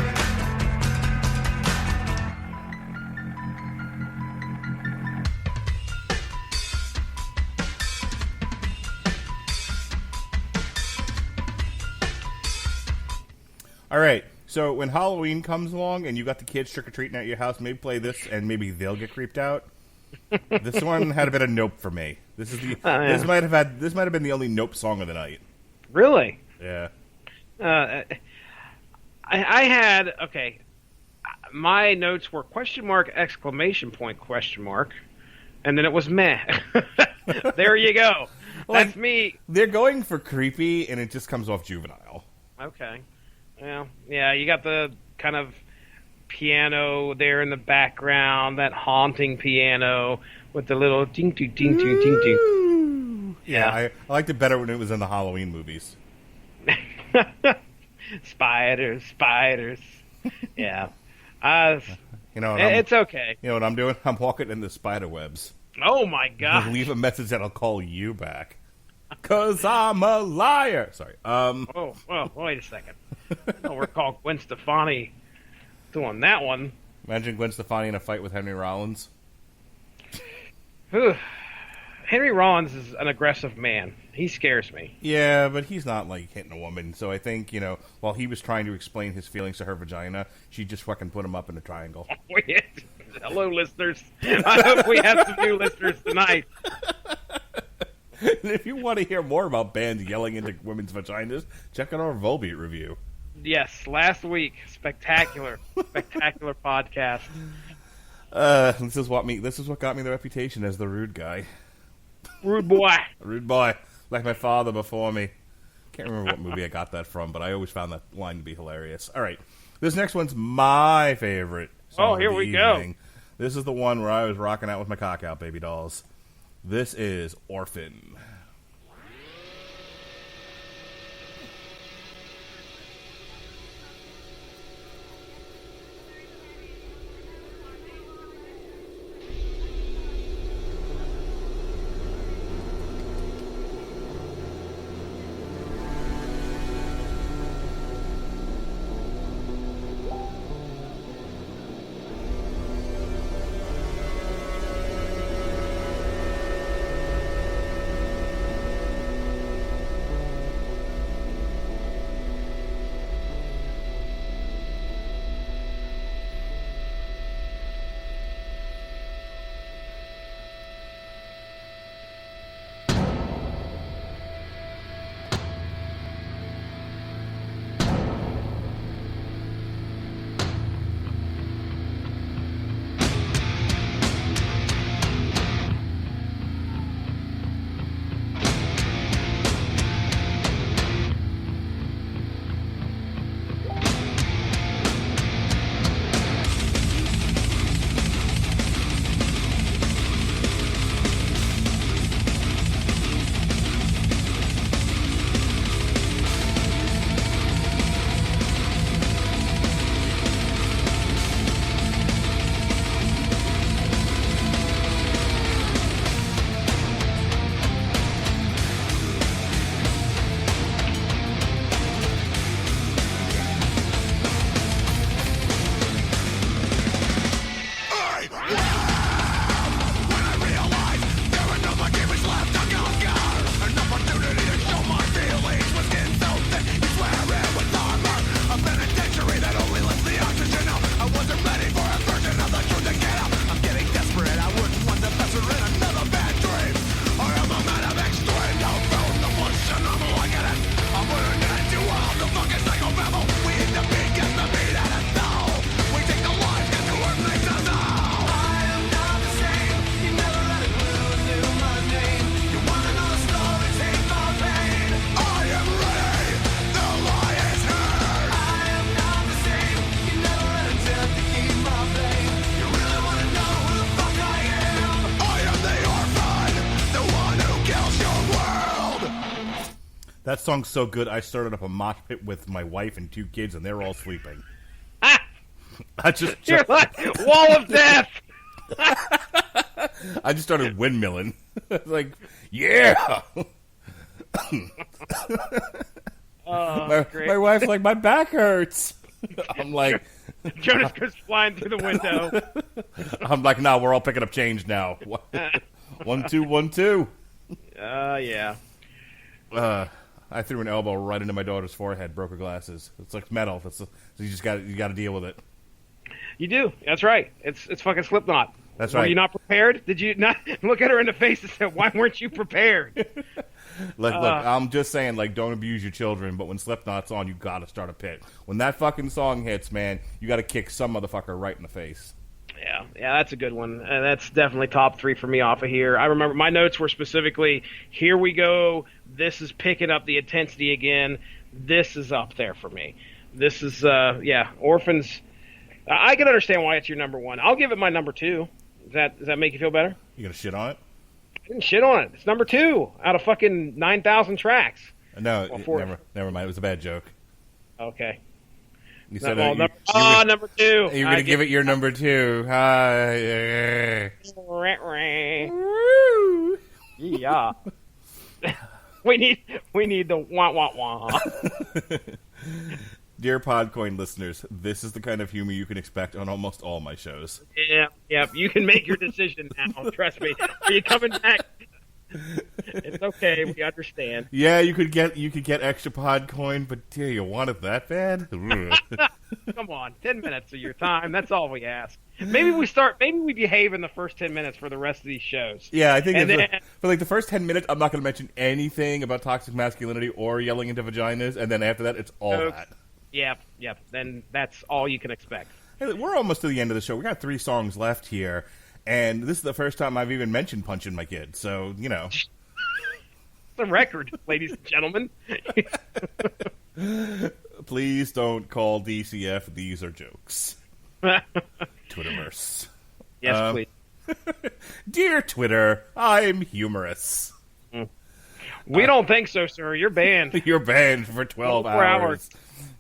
All right, so when Halloween comes along and you got the kids trick-or-treating at your house, maybe play this and maybe they'll get creeped out. This one had a bit of Nope for me. This is the yeah. this might have been the only Nope song of the night. Really? Yeah. I had, okay, my notes were question mark, exclamation point, question mark, and then it was meh. There you go. That's me. They're going for creepy, and it just comes off juvenile. Okay. Well, yeah, you got the kind of piano there in the background, that haunting piano with the little ting ting ting ting ting ting. Yeah, I liked it better when it was in the Halloween movies. Spiders. Yeah. It's okay. You know what I'm doing? I'm walking in the spider webs. Oh, my God. Leave a message and I'll call you back. 'Cause I'm a liar. Sorry. Oh, well, wait a second. I'll recall Gwen Stefani doing that one. Imagine Gwen Stefani in a fight with Henry Rollins. Henry Rollins is an aggressive man. He scares me. Yeah, but he's not, like, hitting a woman. So I think, while he was trying to explain his feelings to her vagina, she just fucking put him up in a triangle. Hello, listeners. I hope we have some new listeners tonight. If you want to hear more about bands yelling into women's vaginas, check out our Volbeat review. Yes, last week. Spectacular podcast. This is what got me the reputation as the rude guy. Rude boy. Rude boy. Like my father before me. Can't remember what movie I got that from, but I always found that line to be hilarious. All right. This next one's my favorite song here of the we evening. go. This is the one where I was rocking out with my cock out, baby dolls. This is Orphan. That song's so good, I started up a mosh pit with my wife and 2 kids, and they're all sleeping. I just You're like, wall of death! I just started windmilling. Like, yeah! My wife's like, my back hurts. I'm like... Jonas goes flying through the window. I'm like, no, we're all picking up change now. 1, 2, 1, 2. Yeah. I threw an elbow right into my daughter's forehead, broke her glasses. It's like metal. So you got to deal with it. You do. That's right. It's fucking Slipknot. That's Were right. you not prepared? Did you not look at her in the face and say, why weren't you prepared? Look, I'm just saying, like, don't abuse your children, but when Slipknot's on, you got to start a pit. When that fucking song hits, man, you got to kick some motherfucker right in the face. Yeah, that's a good one. That's definitely top 3 for me off of here. I remember my notes were specifically, here we go, this is picking up the intensity again, this is up there for me. This is, Orphans. I can understand why it's your number 1. I'll give it my number 2. Does that make you feel better? You gonna shit on it? I didn't shit on it. It's number 2 out of fucking 9,000 tracks. No, never mind. It was a bad joke. Okay. You said number 2. You're gonna give it your number 2. Yeah. we need the wah wah wah. Dear Podcoin listeners, this is the kind of humor you can expect on almost all my shows. Yeah. You can make your decision now. Trust me. Are you coming back? It's okay. We understand. Yeah, you could get extra Podcoin, but do you want it that bad? Come on, 10 minutes of your time. That's all we ask. Maybe we behave in the first 10 minutes for the rest of these shows. Yeah, I think for like the first 10 minutes, I'm not going to mention anything about toxic masculinity or yelling into vaginas, and then after that, it's all that. Yep. Then that's all you can expect. Hey, we're almost to the end of the show. We got 3 songs left here, and this is the first time I've even mentioned punching my kid. So, you know. It's a record, ladies and gentlemen. Please don't call DCF. These are jokes. Twitterverse. Yes, please. Dear Twitter, I'm humorous. We don't think so, sir. You're banned. You're banned for 12 4 hours.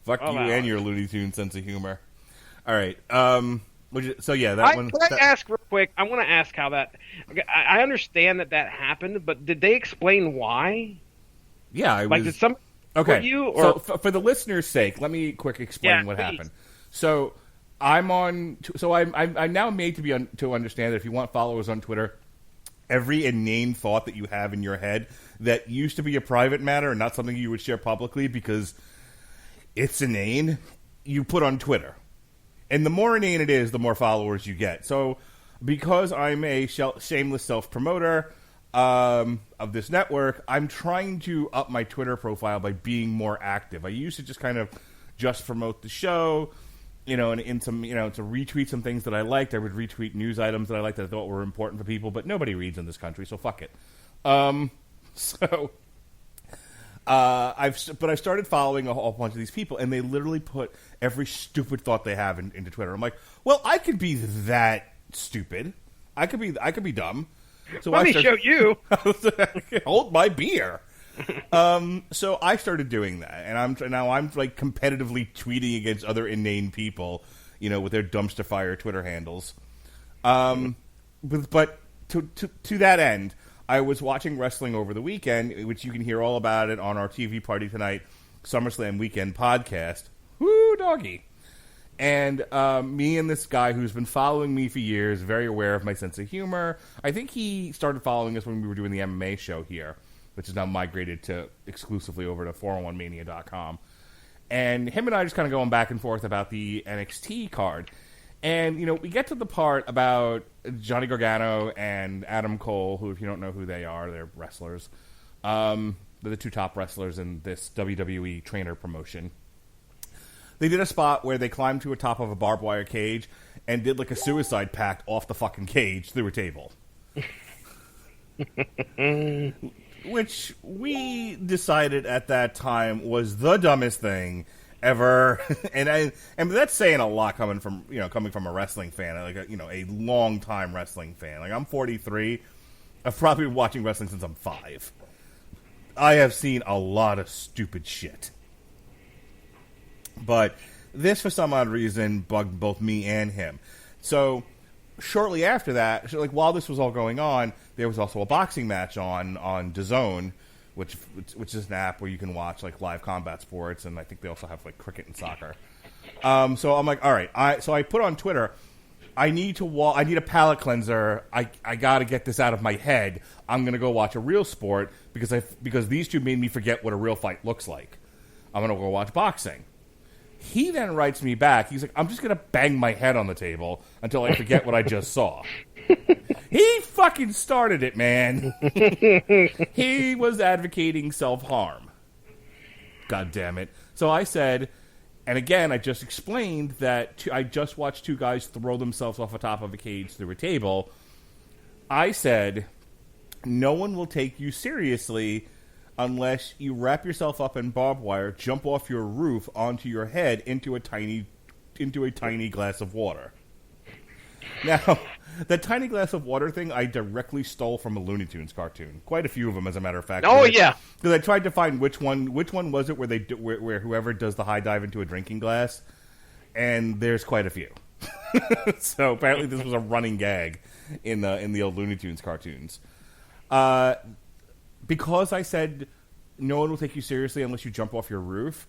Fuck you 12 and hours. your Looney Tunes sense of humor. All right. So yeah, Can I ask real quick? I want to ask how that. I understand that happened, but did they explain why? Yeah, I Like, was. did some Okay. you or So for the listener's sake, let me quick explain what please. happened. So I'm on. So I'm now made to understand that if you want followers on Twitter, every inane thought that you have in your head that used to be a private matter and not something you would share publicly because it's inane, you put on Twitter. And the more inane it is, the more followers you get. So because I'm a shameless self-promoter of this network, I'm trying to up my Twitter profile by being more active. I used to just kind of just promote the show, and in some, to retweet some things that I liked. I would retweet news items that I liked that I thought were important for people, but nobody reads in this country, so fuck it. I started following a whole bunch of these people, and they literally put every stupid thought they have into Twitter. I'm like, well, I could be that stupid. I could be dumb. So let me show you. Hold my beer. So I started doing that, and I'm like competitively tweeting against other inane people, with their dumpster fire Twitter handles. But to that end, I was watching wrestling over the weekend, which you can hear all about it on our TV Party Tonight SummerSlam Weekend podcast. Woo, doggy. And me and this guy who's been following me for years, very aware of my sense of humor. I think he started following us when we were doing the MMA show here, which is now migrated to exclusively over to 401mania.com. And him and I just kind of going back and forth about the NXT card. And, we get to the part about Johnny Gargano and Adam Cole, who, if you don't know who they are, they're wrestlers. They're the 2 top wrestlers in this WWE trainer promotion. They did a spot where they climbed to the top of a barbed wire cage and did like a suicide pact off the fucking cage through a table. Which we decided at that time was the dumbest thing ever. and that's saying a lot coming from a wrestling fan, like a long time wrestling fan. Like, I'm 43. I've probably been watching wrestling since I'm 5. I have seen a lot of stupid shit. But this, for some odd reason, bugged both me and him. So shortly after that, like while this was all going on, there was also a boxing match on DAZN, which is an app where you can watch like live combat sports, and I think they also have like cricket and soccer. So I'm like, all right. So I put on Twitter, I need a palate cleanser. I got to get this out of my head. I'm gonna go watch a real sport because these two made me forget what a real fight looks like. I'm gonna go watch boxing. He then writes me back. He's like, I'm just going to bang my head on the table until I forget what I just saw. He fucking started it, man. He was advocating self-harm. God damn it. So I said, and again, I just explained that I just watched two guys throw themselves off the top of a cage through a table. I said, no one will take you seriously unless you wrap yourself up in barbed wire, jump off your roof onto your head into a tiny glass of water. Now, that tiny glass of water thing I directly stole from a Looney Tunes cartoon. Quite a few of them, as a matter of fact. Oh, yeah. Because I tried to find which one was it where whoever does the high dive into a drinking glass, and there's quite a few. So apparently this was a running gag in the old Looney Tunes cartoons. Because I said no one will take you seriously unless you jump off your roof,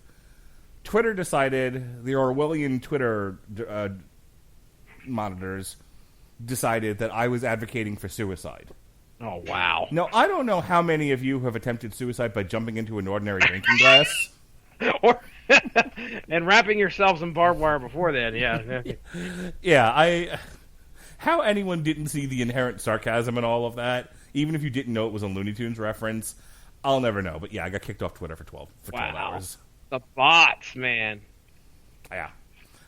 Twitter decided, the Orwellian Twitter monitors decided that I was advocating for suicide. Oh, wow. Now, I don't know how many of you have attempted suicide by jumping into an ordinary drinking glass. And wrapping yourselves in barbed wire before then, yeah. Yeah, how anyone didn't see the inherent sarcasm in all of that, even if you didn't know it was a Looney Tunes reference, I'll never know. But yeah, I got kicked off Twitter for 12 hours. The bots, man. Yeah.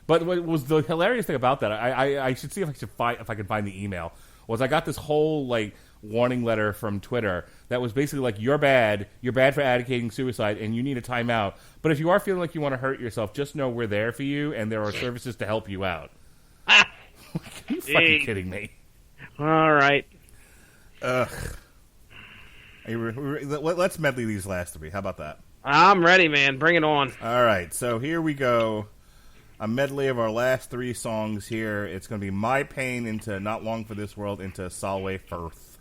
But what was the hilarious thing about that, I should see if I can find the email, was I got this whole like warning letter from Twitter that was basically like, you're bad for advocating suicide and you need a timeout. But if you are feeling like you want to hurt yourself, just know we're there for you and there are services to help you out. Are you fucking kidding me? All right. Ugh. Let's medley these last three. How about that? I'm ready, man. Bring it on. All right. So here we go. A medley of our last three songs here. It's going to be My Pain into Not Long for This World into Solway Firth.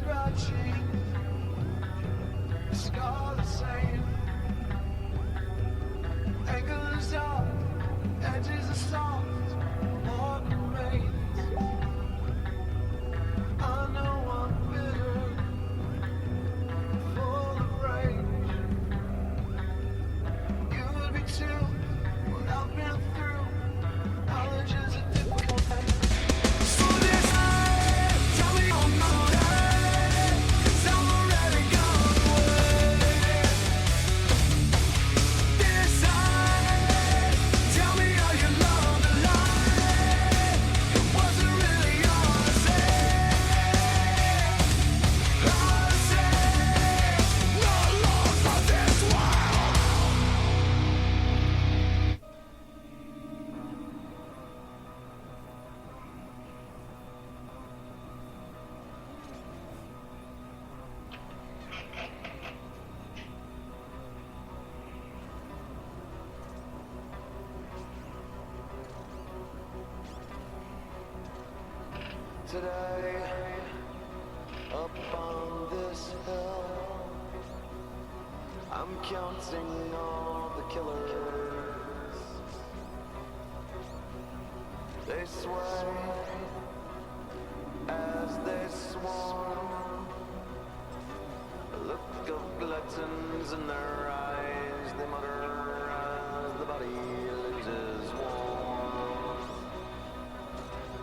scratching, scar the same. Angle is dark, edges are soft, morning rains. I know I'm bitter, full of rage. You would be too, what I've been through. Knowledge is a difficult thing. So this night, tell me I'm not right, 'cause I'm already gone away. This night, tell me how you love the lie. It wasn't really yours to say. Not long for this world. Today, up on this hill, I'm counting all the killers. They sway as they swarm. A look of gluttons in their eyes. They mutter as the body loses warmth.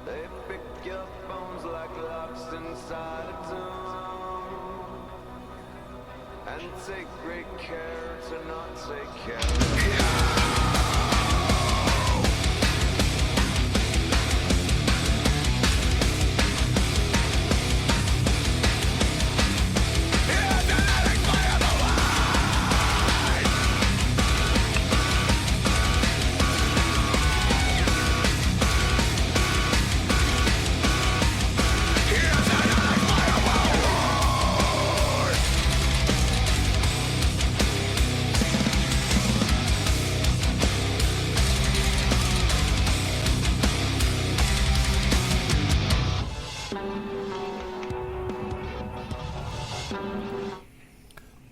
They pick your bones like locks inside a tomb, and take great care to not take care of you.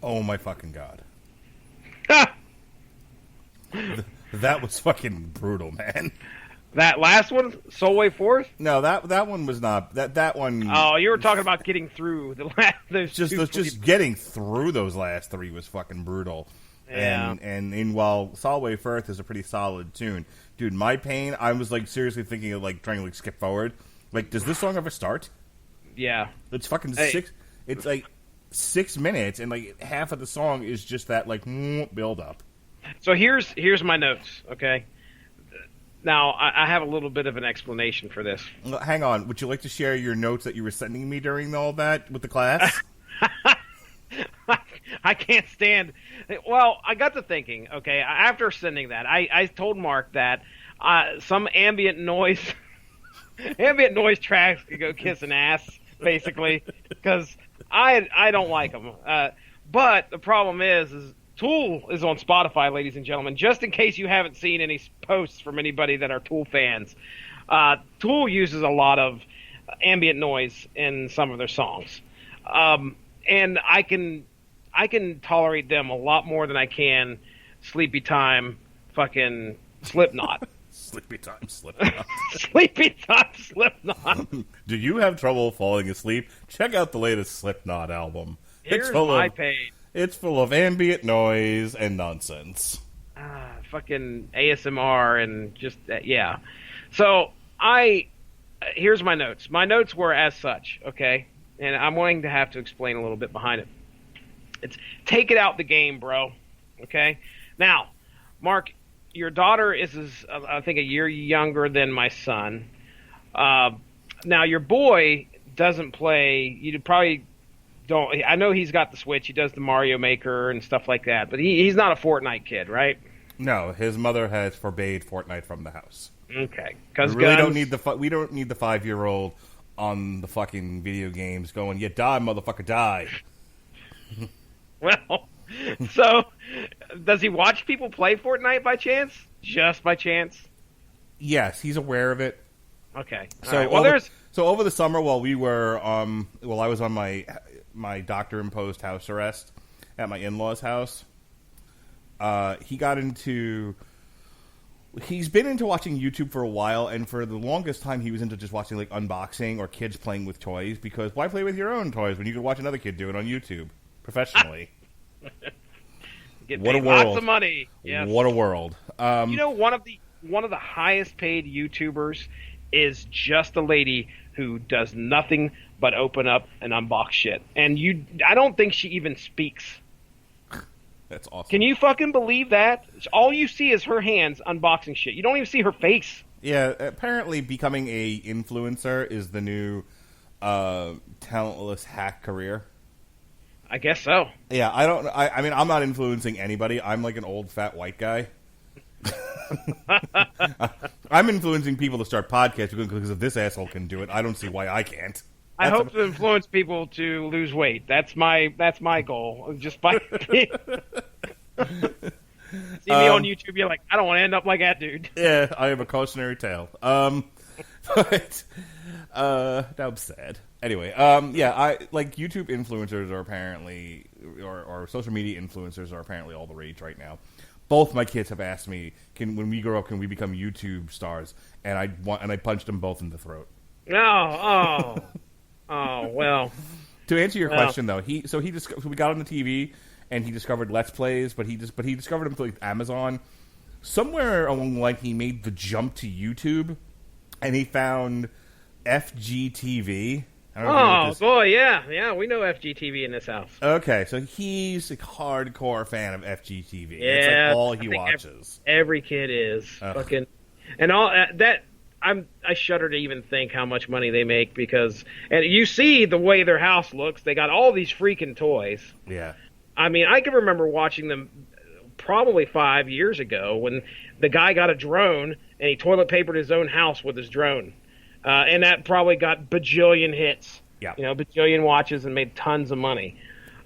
Oh my fucking god. That was fucking brutal, man. That last one, Soulway Forth? No, that one was not that one. Oh, you were talking about getting through the last. Those just getting through those last three was fucking brutal. Yeah. And while Solway Firth is a pretty solid tune, dude, My Pain, I was like seriously thinking of like trying to like skip forward. Like, does this song ever start? Yeah. It's fucking 6. It's like 6 minutes, and like half of the song is just that like build up. So here's my notes. Okay. Now I have a little bit of an explanation for this. Hang on, would you like to share your notes that you were sending me during all that with the class? I can't stand. Well, I got to thinking. Okay, after sending that, I told Mark that some ambient noise tracks could go kiss an ass, basically, because I don't like them. But the problem is Tool is on Spotify, ladies and gentlemen. Just in case you haven't seen any posts from anybody that are Tool fans, Tool uses a lot of ambient noise in some of their songs, and I can tolerate them a lot more than I can Sleepy Time, fucking Slipknot. Sleepy Time Slipknot. Sleepy Time Slipknot. Do you have trouble falling asleep? Check out the latest Slipknot album. Here's my page. It's full of ambient noise and nonsense. Fucking ASMR and just yeah. So here's my notes. My notes were as such, okay, and I'm going to have to explain a little bit behind it. It's take it out the game, bro. Okay. Now, Mark, your daughter is I think a year younger than my son. Now your boy doesn't play. You probably don't. I know he's got the Switch. He does the Mario Maker and stuff like that. But he's not a Fortnite kid, right? No, his mother has forbade Fortnite from the house. Okay, because we really don't need we don't need the 5-year-old on the fucking video games going, "Yeah, die, motherfucker, die." Well, so does he watch people play Fortnite by chance? Just by chance? Yes, he's aware of it. Okay. So All right. Well, so over the summer while we were I was on my doctor imposed house arrest at my in-laws' house. He's been into watching YouTube for a while, and for the longest time he was into just watching like unboxing or kids playing with toys, because why play with your own toys when you can watch another kid do it on YouTube professionally? get What a paid lots world. of money. Yes. What a world. You know, one of the highest paid YouTubers is just a lady who does nothing but open up and unbox shit. And I don't think she even speaks. That's awesome. Can you fucking believe that? All you see is her hands unboxing shit. You don't even see her face. Yeah, apparently becoming a influencer is the new talentless hack career. I guess so. Yeah, I mean, I'm not influencing anybody. I'm like an old fat white guy. I'm influencing people to start podcasts because if this asshole can do it, I don't see why I can't. I hope to influence people to lose weight. That's my goal. Just by see me on YouTube, you're like, I don't want to end up like that dude. Yeah, I have a cautionary tale. But I'm sad. Anyway, yeah, I like YouTube influencers are apparently, or social media influencers are apparently all the rage right now. Both my kids have asked me, when we grow up, can we become YouTube stars? And I punched them both in the throat. Oh, well. To answer your question, though, we got on the TV and he discovered Let's Plays, but he discovered them through like Amazon. Somewhere along the line, he made the jump to YouTube, and he found FGTV. Boy, yeah, we know FGTV in this house. Okay, so he's a hardcore fan of FGTV. Yeah, it's like all he watches. Every kid is fucking, and all that. I shudder to even think how much money they make, because, and you see the way their house looks. They got all these freaking toys. Yeah. I mean, I can remember watching them probably 5 years ago when the guy got a drone and he toilet papered his own house with his drone. And that probably got bajillion hits. Yeah. You know, bajillion watches and made tons of money.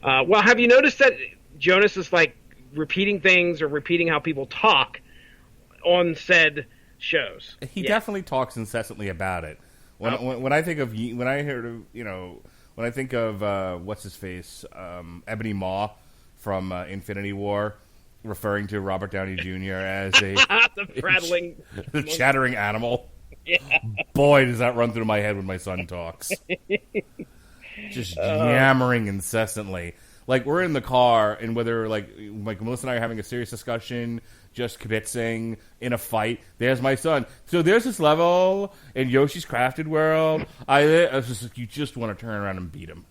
Well, have you noticed that Jonas is like repeating things or repeating how people talk on said shows? He definitely talks incessantly about it. When I think of what's his face, Ebony Maw from Infinity War, referring to Robert Downey Jr. as the chattering animal. Yeah. Boy, does that run through my head when my son talks. Just yammering incessantly. Like, we're in the car, and whether, like Melissa and I are having a serious discussion, just kibitzing, in a fight, there's my son. So there's this level in Yoshi's Crafted World. I was just like, you just want to turn around and beat him.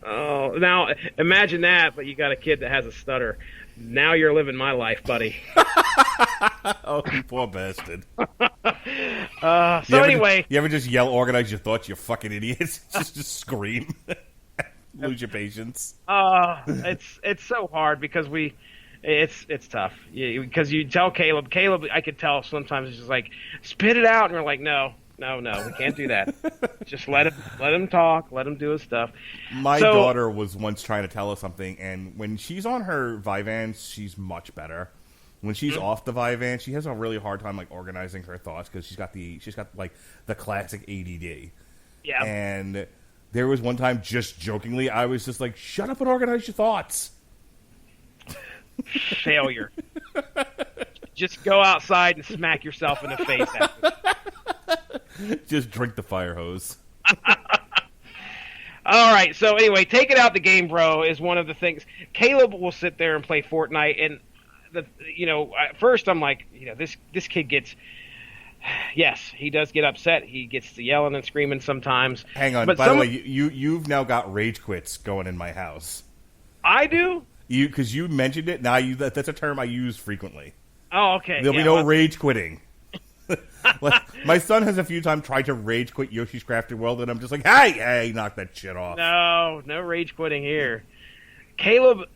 Oh, now, imagine that, but you got a kid that has a stutter. Now you're living my life, buddy. Oh, you poor bastard. Anyway. You ever just yell, organize your thoughts, you fucking idiots? just scream. Lose your patience. It's so hard because it's tough. Because you tell Caleb, I could tell sometimes it's just like, spit it out. And we're like, no, we can't do that. Just let him talk, let him do his stuff. My daughter was once trying to tell us something, and when she's on her Vyvanse, she's much better. When she's off the Vyvanse, she has a really hard time like organizing her thoughts because she's got like the classic ADD. Yeah. And there was one time, just jokingly, I was just like, "Shut up and organize your thoughts." Failure. Just go outside and smack yourself in the face after. Just drink the fire hose. All right. So anyway, take it out the game, bro, is one of the things. Caleb will sit there and play Fortnite, and at first I'm like, this kid gets. Yes, he does get upset. He gets to yelling and screaming sometimes. Hang on. By the way, you've now got rage quits going in my house. I do? Because you mentioned it. Now that's a term I use frequently. Oh, okay. There'll be no rage quitting. My son has a few times tried to rage quit Yoshi's Crafted World, and I'm just like, hey, knock that shit off. No rage quitting here. Caleb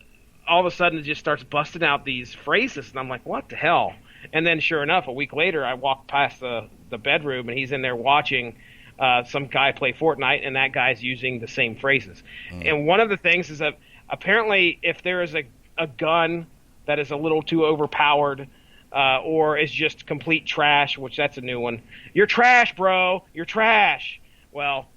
all of a sudden just starts busting out these phrases, and I'm like, what the hell? And then sure enough, a week later, I walk past the bedroom, and he's in there watching some guy play Fortnite, and that guy's using the same phrases. And one of the things is that apparently if there is a gun that is a little too overpowered, or is just complete trash, which that's a new one. You're trash, bro. You're trash. Well,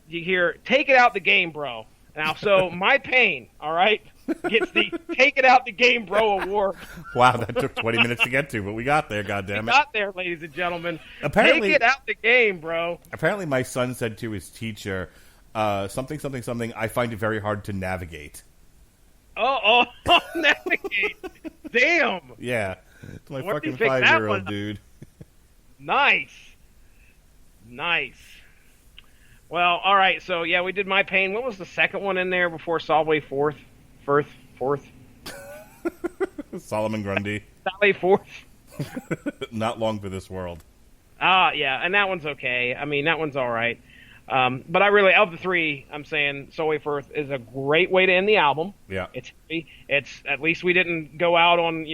you hear, take it out the game, bro. Now, so My Pain, all right, gets the Take It Out the Game, Bro award. Wow, that took 20 minutes to get to, but we got there, goddammit. We got there, ladies and gentlemen. Apparently, Take it out the game, bro. Apparently, my son said to his teacher, something, I find it very hard to navigate. Oh, navigate. Damn. Yeah. It's my Where did fucking he pick that 5-year-old one? dude. Nice. Well, all right. So yeah, we did My Pain. What was the second one in there before Solway Fourth? Solomon Grundy. Sally Fourth. Not long for this world. Yeah, and that one's okay. I mean, that one's all right. But I really, of the three, I'm saying Solway Firth is a great way to end the album. Yeah. It's at least we didn't go out on,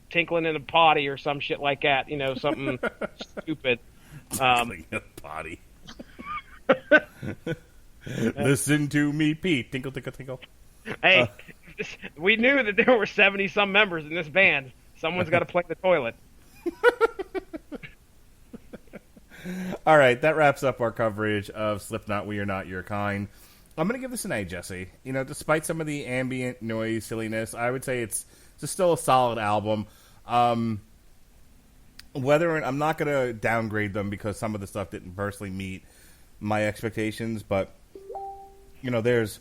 tinkling in a potty or some shit like that, something stupid. Tinkling in a potty. Listen to me, Pete. Tinkle, tinkle, tinkle. Hey, we knew that there were 70-some members in this band. Someone's got to play the toilet. All right, that wraps up our coverage of Slipknot, We Are Not Your Kind. I'm going to give this an A, Jesse. Despite some of the ambient noise silliness, I would say it's still a solid album. I'm not going to downgrade them because some of the stuff didn't personally meet my expectations, but there's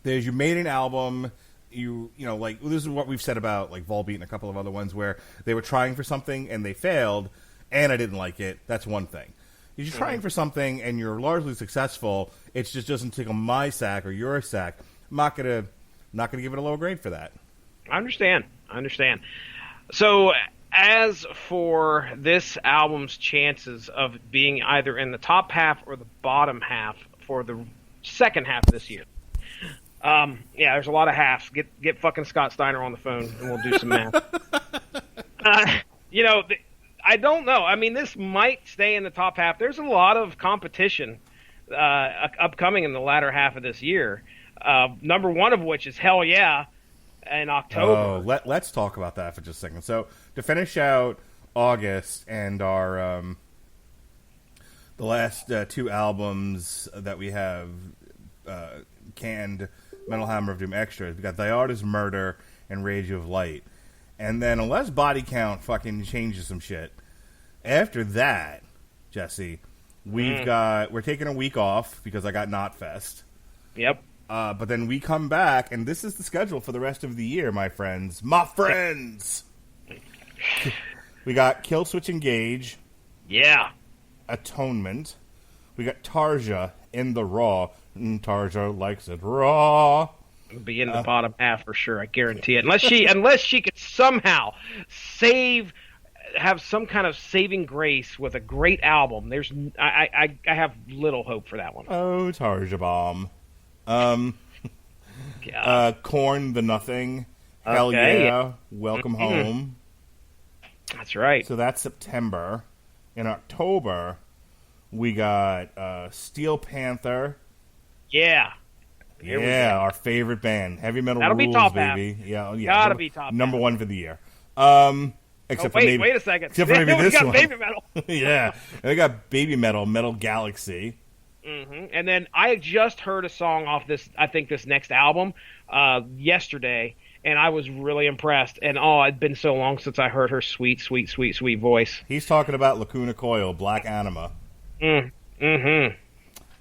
you made an album, like this is what we've said about like Volbeat and a couple of other ones where they were trying for something and they failed, and I didn't like it. That's one thing. If you're trying for something and you're largely successful, it just doesn't tickle my sack or your sack. I'm not gonna give it a low grade for that. I understand. So, as for this album's chances of being either in the top half or the bottom half for the second half of this year, there's a lot of halves. Get fucking Scott Steiner on the phone and we'll do some math. I don't know. I mean, this might stay in the top half. There's a lot of competition upcoming in the latter half of this year. Number one of which is Hell Yeah in October. Oh, let's talk about that for just a second. So to finish out August and our the last two albums that we have canned Metal Hammer of Doom extras, we got Thyarda's Murder and Rage of Light. And then unless Body Count fucking changes some shit, after that, Jesse, we're taking a week off because I got Knotfest. Yep. But then we come back, and this is the schedule for the rest of the year, my friends. My friends! We got Killswitch Engage. Yeah. Atonement. We got Tarja in the Raw. Tarja likes it raw. It'll be in the bottom half for sure, I guarantee it. Unless she could somehow have some kind of saving grace with a great album. I have little hope for that one. Oh, Tarja Bomb. Korn the Nothing. Hell Okay. yeah. Welcome home. That's right. So that's September. In October, we got Steel Panther. Yeah. Here we Yeah, go. our favorite band. Heavy Metal That'll be Rules, top baby. half. Yeah. Gotta be top Number half. one for the year. Except for wait, maybe, wait a second. Except for maybe we this got one. Baby Metal. Yeah. And we got Baby Metal, Metal Galaxy. And then I just heard a song off this next album yesterday, and I was really impressed. And it'd been so long since I heard her sweet, sweet, sweet, sweet voice. He's talking about Lacuna Coil, Black Anima. Mm-hmm.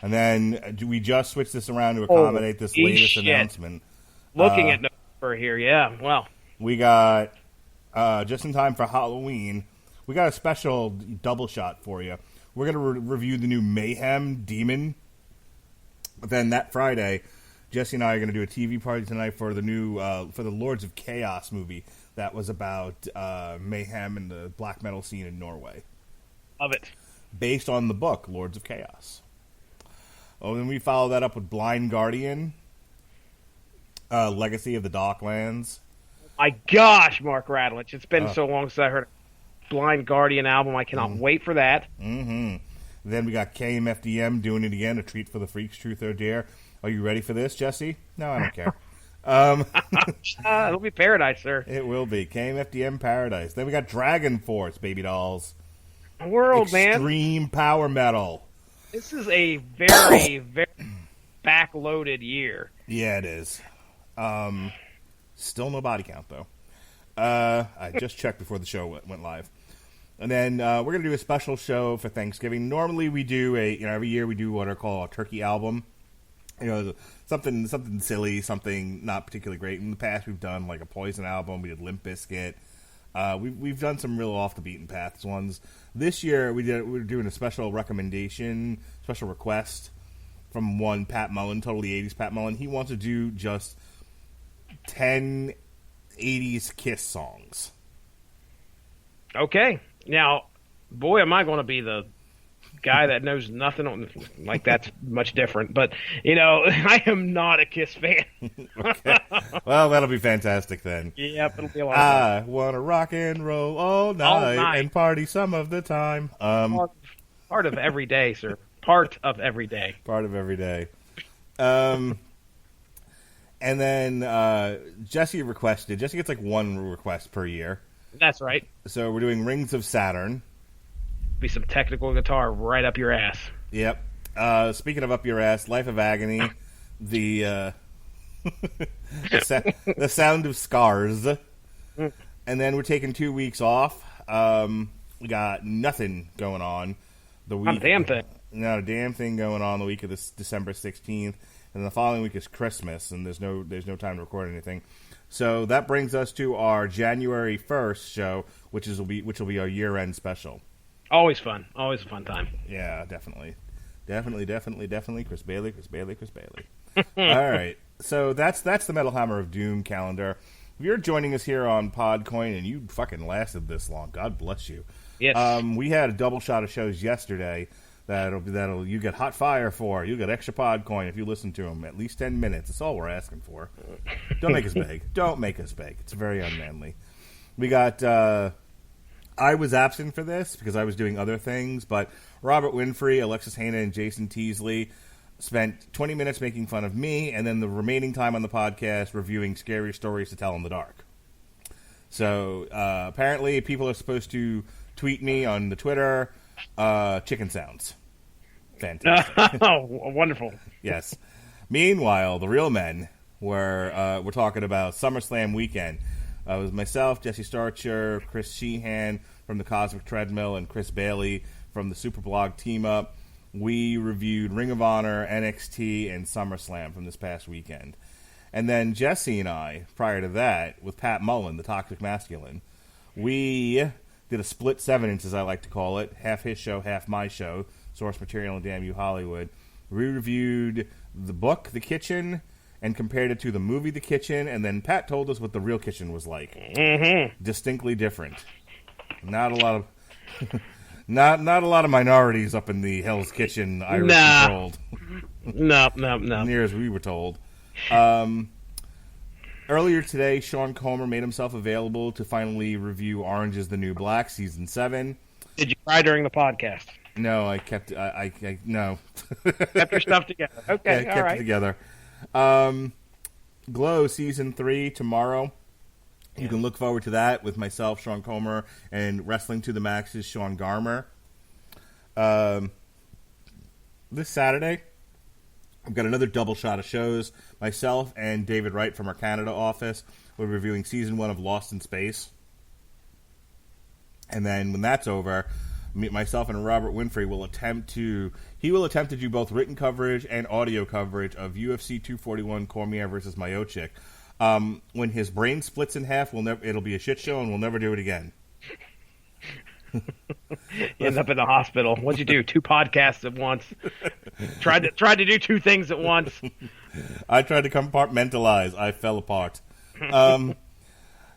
And then we just switched this around to accommodate this latest shit. announcement. Looking at November here, yeah. Well, We got, just in time for Halloween, we got a special double shot for you. We're going to review the new Mayhem Demon. But then that Friday, Jesse and I are going to do a TV party tonight for the new, for the Lords of Chaos movie that was about Mayhem and the black metal scene in Norway. love it. Based on the book, Lords of Chaos. Oh, then we follow that up with Blind Guardian, Legacy of the Docklands. My gosh, Mark Radulich. It's been so long since I heard a Blind Guardian album. I cannot wait for that. Mm-hmm. Then we got KMFDM doing it again, A Treat for the Freaks, Truth or Dare. Are you ready for this, Jesse? No, I don't care. It'll be paradise, sir. It will be KMFDM Paradise. Then we got Dragon Force, baby dolls. World, man. Extreme power metal. This is a very, very backloaded year. Yeah, it is. Still no body count, though. I just checked before the show went live. And then we're going to do a special show for Thanksgiving. Normally we do every year we do what are called a turkey album. Something silly, something not particularly great. In the past we've done like a Poison album. We did Limp Bizkit. We've done some real off the beaten paths ones. This year we're doing a special request from one Pat Mullen, totally 80s Pat Mullen. He wants to do just 10 80s Kiss songs. Okay. Now, boy, am I going to be the guy that knows nothing on like that's much different. But, I am not a Kiss fan. Okay. Well, that'll be fantastic then. Yep, it'll be a lot of fun. I want to rock and roll all night and party some of the time. Part of every day, sir. Part of every day. Part of every day. And then Jesse gets like one request per year. That's right. So we're doing Rings of Saturn. Be some technical guitar right up your ass. Yep. Speaking of up your ass, Life of Agony, the the Sound of Scars. And then we're taking 2 weeks off. We got nothing going on. Not a damn thing. Not a damn thing going on the week of this December 16th. And the following week is Christmas, and there's no time to record anything. So that brings us to our January 1st show, which will be our year-end special. Always fun. Always a fun time. Yeah, definitely. Chris Bailey. All right. So that's the Metal Hammer of Doom calendar. If you're joining us here on Podcoin and you fucking lasted this long, God bless you. Yes. We had a double shot of shows yesterday that'll you get hot fire for. You get extra Podcoin if you listen to them at least 10 minutes. That's all we're asking for. Don't make us beg. Don't make us beg. It's very unmanly. We got. I was absent for this because I was doing other things, but Robert Winfrey, Alexis Hannah, and Jason Teasley spent 20 minutes making fun of me, and then the remaining time on the podcast reviewing scary stories to tell in the dark. So apparently people are supposed to tweet me on the Twitter, chicken sounds. Fantastic. Oh, wonderful. Yes. Meanwhile, the real men we're talking about SummerSlam weekend. It was myself, Jesse Starcher, Chris Sheehan from the Cosmic Treadmill, and Chris Bailey from the Superblog Team Up. We reviewed Ring of Honor, NXT, and SummerSlam from this past weekend. And then Jesse and I, prior to that, with Pat Mullen, the Toxic Masculine, we did a split 7-inch, as I like to call it, half his show, half my show, Source Material and Damn You Hollywood. We reviewed the book, The Kitchen, and compared it to the movie The Kitchen, and then Pat told us what the real kitchen was like. Mm-hmm. Distinctly different. Not a lot of not a lot of minorities up in the Hell's Kitchen, Irish controlled. No. Near as we were told. Earlier today, Sean Comer made himself available to finally review Orange is the New Black, Season 7. Did you cry during the podcast? No, I kept... no. Kept your stuff together. Okay, yeah, all kept right. it together. Glow Season 3 tomorrow. You can look forward to that with myself, Sean Comer, and Wrestling to the Max's Sean Garmer. This Saturday, I've got another double shot of shows. Myself and David Wright from our Canada office will be reviewing Season 1 of Lost in Space. And then when that's over, myself and Robert Winfrey will attempt to do both written coverage and audio coverage of UFC 241 Cormier versus Miocic. When his brain splits in half, it'll be a shit show, and we'll never do it again. You end up in the hospital. What'd you do? 2 podcasts at once. Tried to do 2 things at once. I tried to compartmentalize. I fell apart.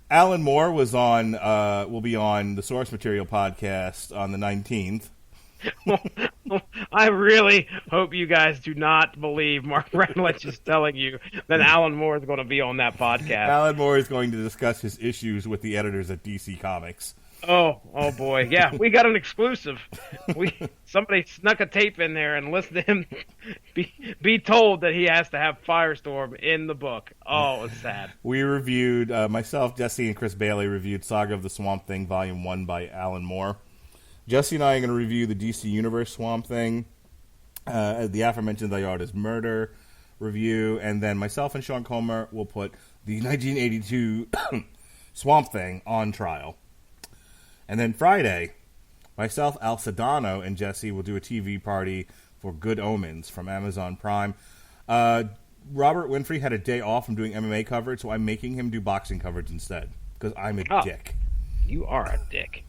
Alan Moore will be on the Source Material podcast on the 19th. I really hope you guys do not believe Mark Radulich is telling you that Alan Moore is going to be on that podcast. Alan Moore is going to discuss his issues with the editors at DC Comics. Oh boy, yeah, we got an exclusive. Somebody snuck a tape in there and listened to him be told that he has to have Firestorm in the book. Oh, it's sad. We reviewed, myself, Jesse, and Chris Bailey reviewed Saga of the Swamp Thing, Volume 1 by Alan Moore. Jesse and I are going to review the DC Universe Swamp Thing, the aforementioned Thy Art is Murder review, and then myself and Sean Comer will put the 1982 Swamp Thing on trial. And then Friday, myself, Al Sedano, and Jesse will do a TV party for Good Omens from Amazon Prime. Robert Winfrey had a day off from doing MMA coverage, so I'm making him do boxing coverage instead, because I'm a dick. You are a dick.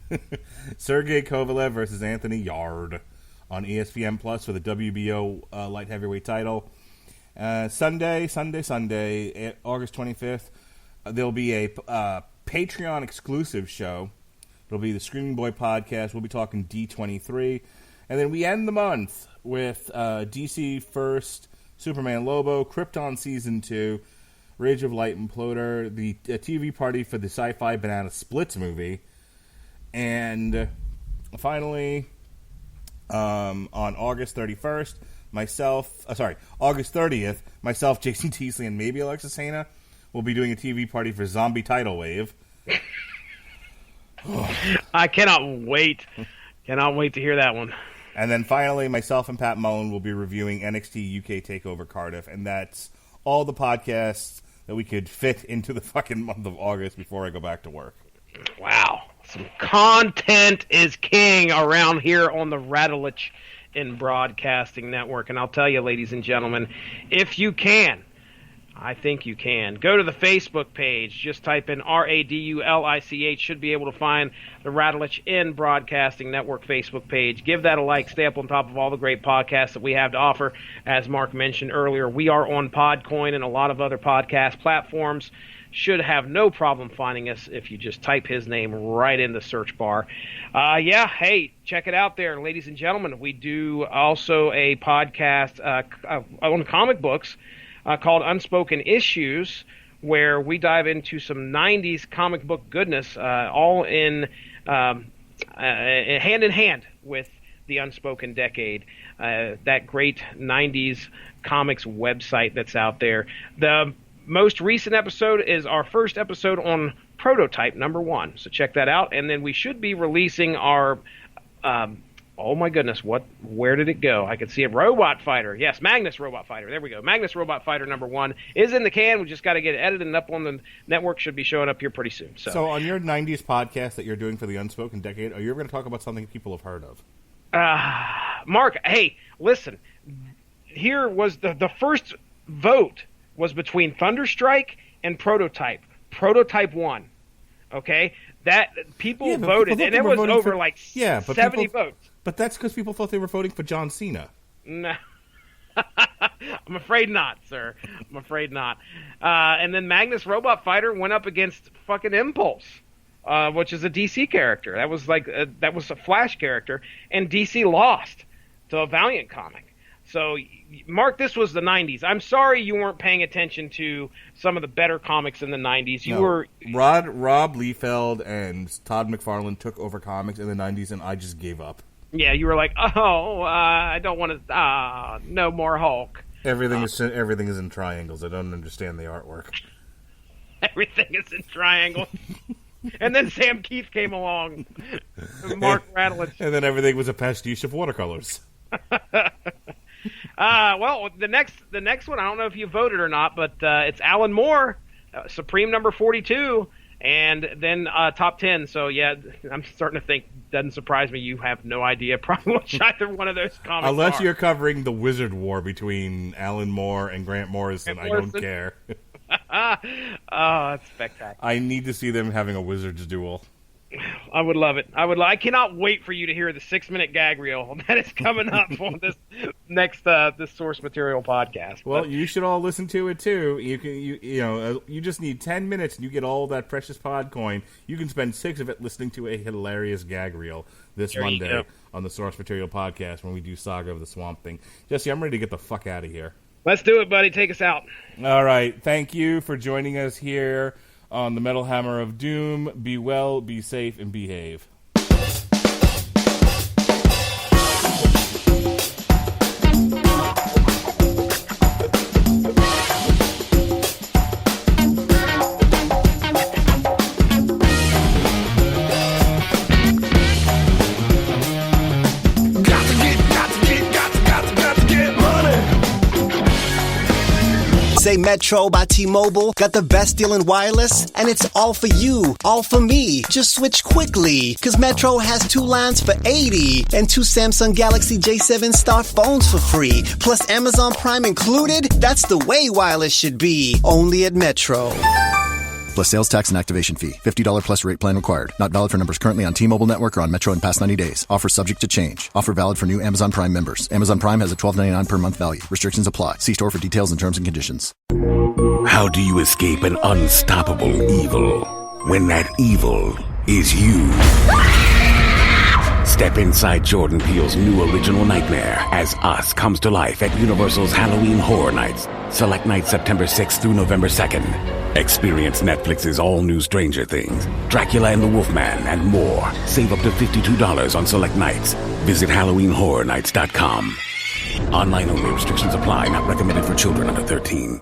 Sergey Kovalev versus Anthony Yard on ESPN Plus for the WBO light heavyweight title. Sunday, August 25th, there'll be a Patreon exclusive show. It'll be the Screaming Boy podcast. We'll be talking D23. And then we end the month with DC First, Superman Lobo, Krypton Season 2, Rage of Light Imploder, the TV party for the Sci-Fi Banana Splits movie. And finally, on August 31st, August 30th, myself, Jason Teasley, and maybe Alexis Hana will be doing a TV party for Zombie Tidal Wave. I cannot wait. Cannot wait to hear that one. And then finally, myself and Pat Mullen will be reviewing NXT UK TakeOver Cardiff. And that's all the podcasts that we could fit into the fucking month of August before I go back to work. Wow. Some content is king around here on the Radulich in Broadcasting Network. And I'll tell you, ladies and gentlemen, if you can, I think you can. Go to the Facebook page. Just type in Radulich. Should be able to find the Radulich in Broadcasting Network Facebook page. Give that a like. Stay up on top of all the great podcasts that we have to offer. As Mark mentioned earlier, we are on Podcoin and a lot of other podcast platforms. Should have no problem finding us if you just type his name right in the search bar. Hey, check it out there, ladies and gentlemen. We do also a podcast on comic books called Unspoken Issues, where we dive into some 90s comic book goodness, all in hand in hand with the Unspoken Decade, that great 90s comics website that's out there. The most recent episode is our first episode on Prototype #1, so check that out. And then we should be releasing our oh my goodness, where did it go? I could see it. Robot Fighter. Yes, Magnus Robot Fighter. There we go. Magnus Robot Fighter #1 is in the can. We just got to get it edited and up on the network. Should be showing up here pretty soon. So on your 90s podcast that you're doing for the Unspoken Decade, are you going to talk about something people have heard of? Mark, hey, listen. Here was the first vote was between Thunderstrike and Prototype. Prototype won. Okay? That people voted, and it was over 70 votes. But that's because people thought they were voting for John Cena. No. I'm afraid not, sir. I'm afraid not. And then Magnus Robot Fighter went up against fucking Impulse, which is a DC character. That was that was a Flash character, and DC lost to a Valiant comic. So, Mark, this was the 90s. I'm sorry you weren't paying attention to some of the better comics in the 90s. Rob Liefeld and Todd McFarlane took over comics in the 90s, and I just gave up. Yeah, you were like, I don't want to. No more Hulk. Everything is in triangles. I don't understand the artwork. Everything is in triangles. And then Sam Keith came along. Mark Radulich. And then everything was a pastiche of watercolors. Well, the next one, I don't know if you voted or not, but it's Alan Moore, Supreme number 42, and then top 10. So yeah, I'm starting to think. Doesn't surprise me. You have no idea probably which either one of those comics Unless are. You're covering the Wizard War between Alan Moore and Grant Morrison. I don't care. Oh, that's spectacular. I need to see them having a Wizards duel. I would love it. I cannot wait for you to hear the 6-minute gag reel that is coming up on this next this source material podcast. Well, you should all listen to it too. You just need 10 minutes and you get all that precious pod coin. You can spend 6 of it listening to a hilarious gag reel this Monday on the Source Material Podcast when we do Saga of the Swamp Thing. Jesse, I'm ready to get the fuck out of here. Let's do it, buddy. Take us out. All right. Thank you for joining us here on the Metal Hammer of Doom. Be well, be safe, and behave. Say Metro by T-Mobile, got the best deal in wireless, and it's all for you, all for me. Just switch quickly, cause Metro has 2 lines for $80, and 2 Samsung Galaxy J7 Star phones for free, plus Amazon Prime included. That's the way wireless should be, only at Metro. Plus sales tax and activation fee. $50 plus rate plan required. Not valid for numbers currently on T-Mobile network or on Metro in past 90 days. Offer subject to change. Offer valid for new Amazon Prime members. Amazon Prime has a $12.99 per month value. Restrictions apply. See store for details and terms and conditions. How do you escape an unstoppable evil when that evil is you? Step inside Jordan Peele's new original nightmare as Us comes to life at Universal's Halloween Horror Nights. Select nights September 6th through November 2nd. Experience Netflix's all-new Stranger Things, Dracula and the Wolfman, and more. Save up to $52 on select nights. Visit HalloweenHorrorNights.com. Online only. Restrictions apply. Not recommended for children under 13.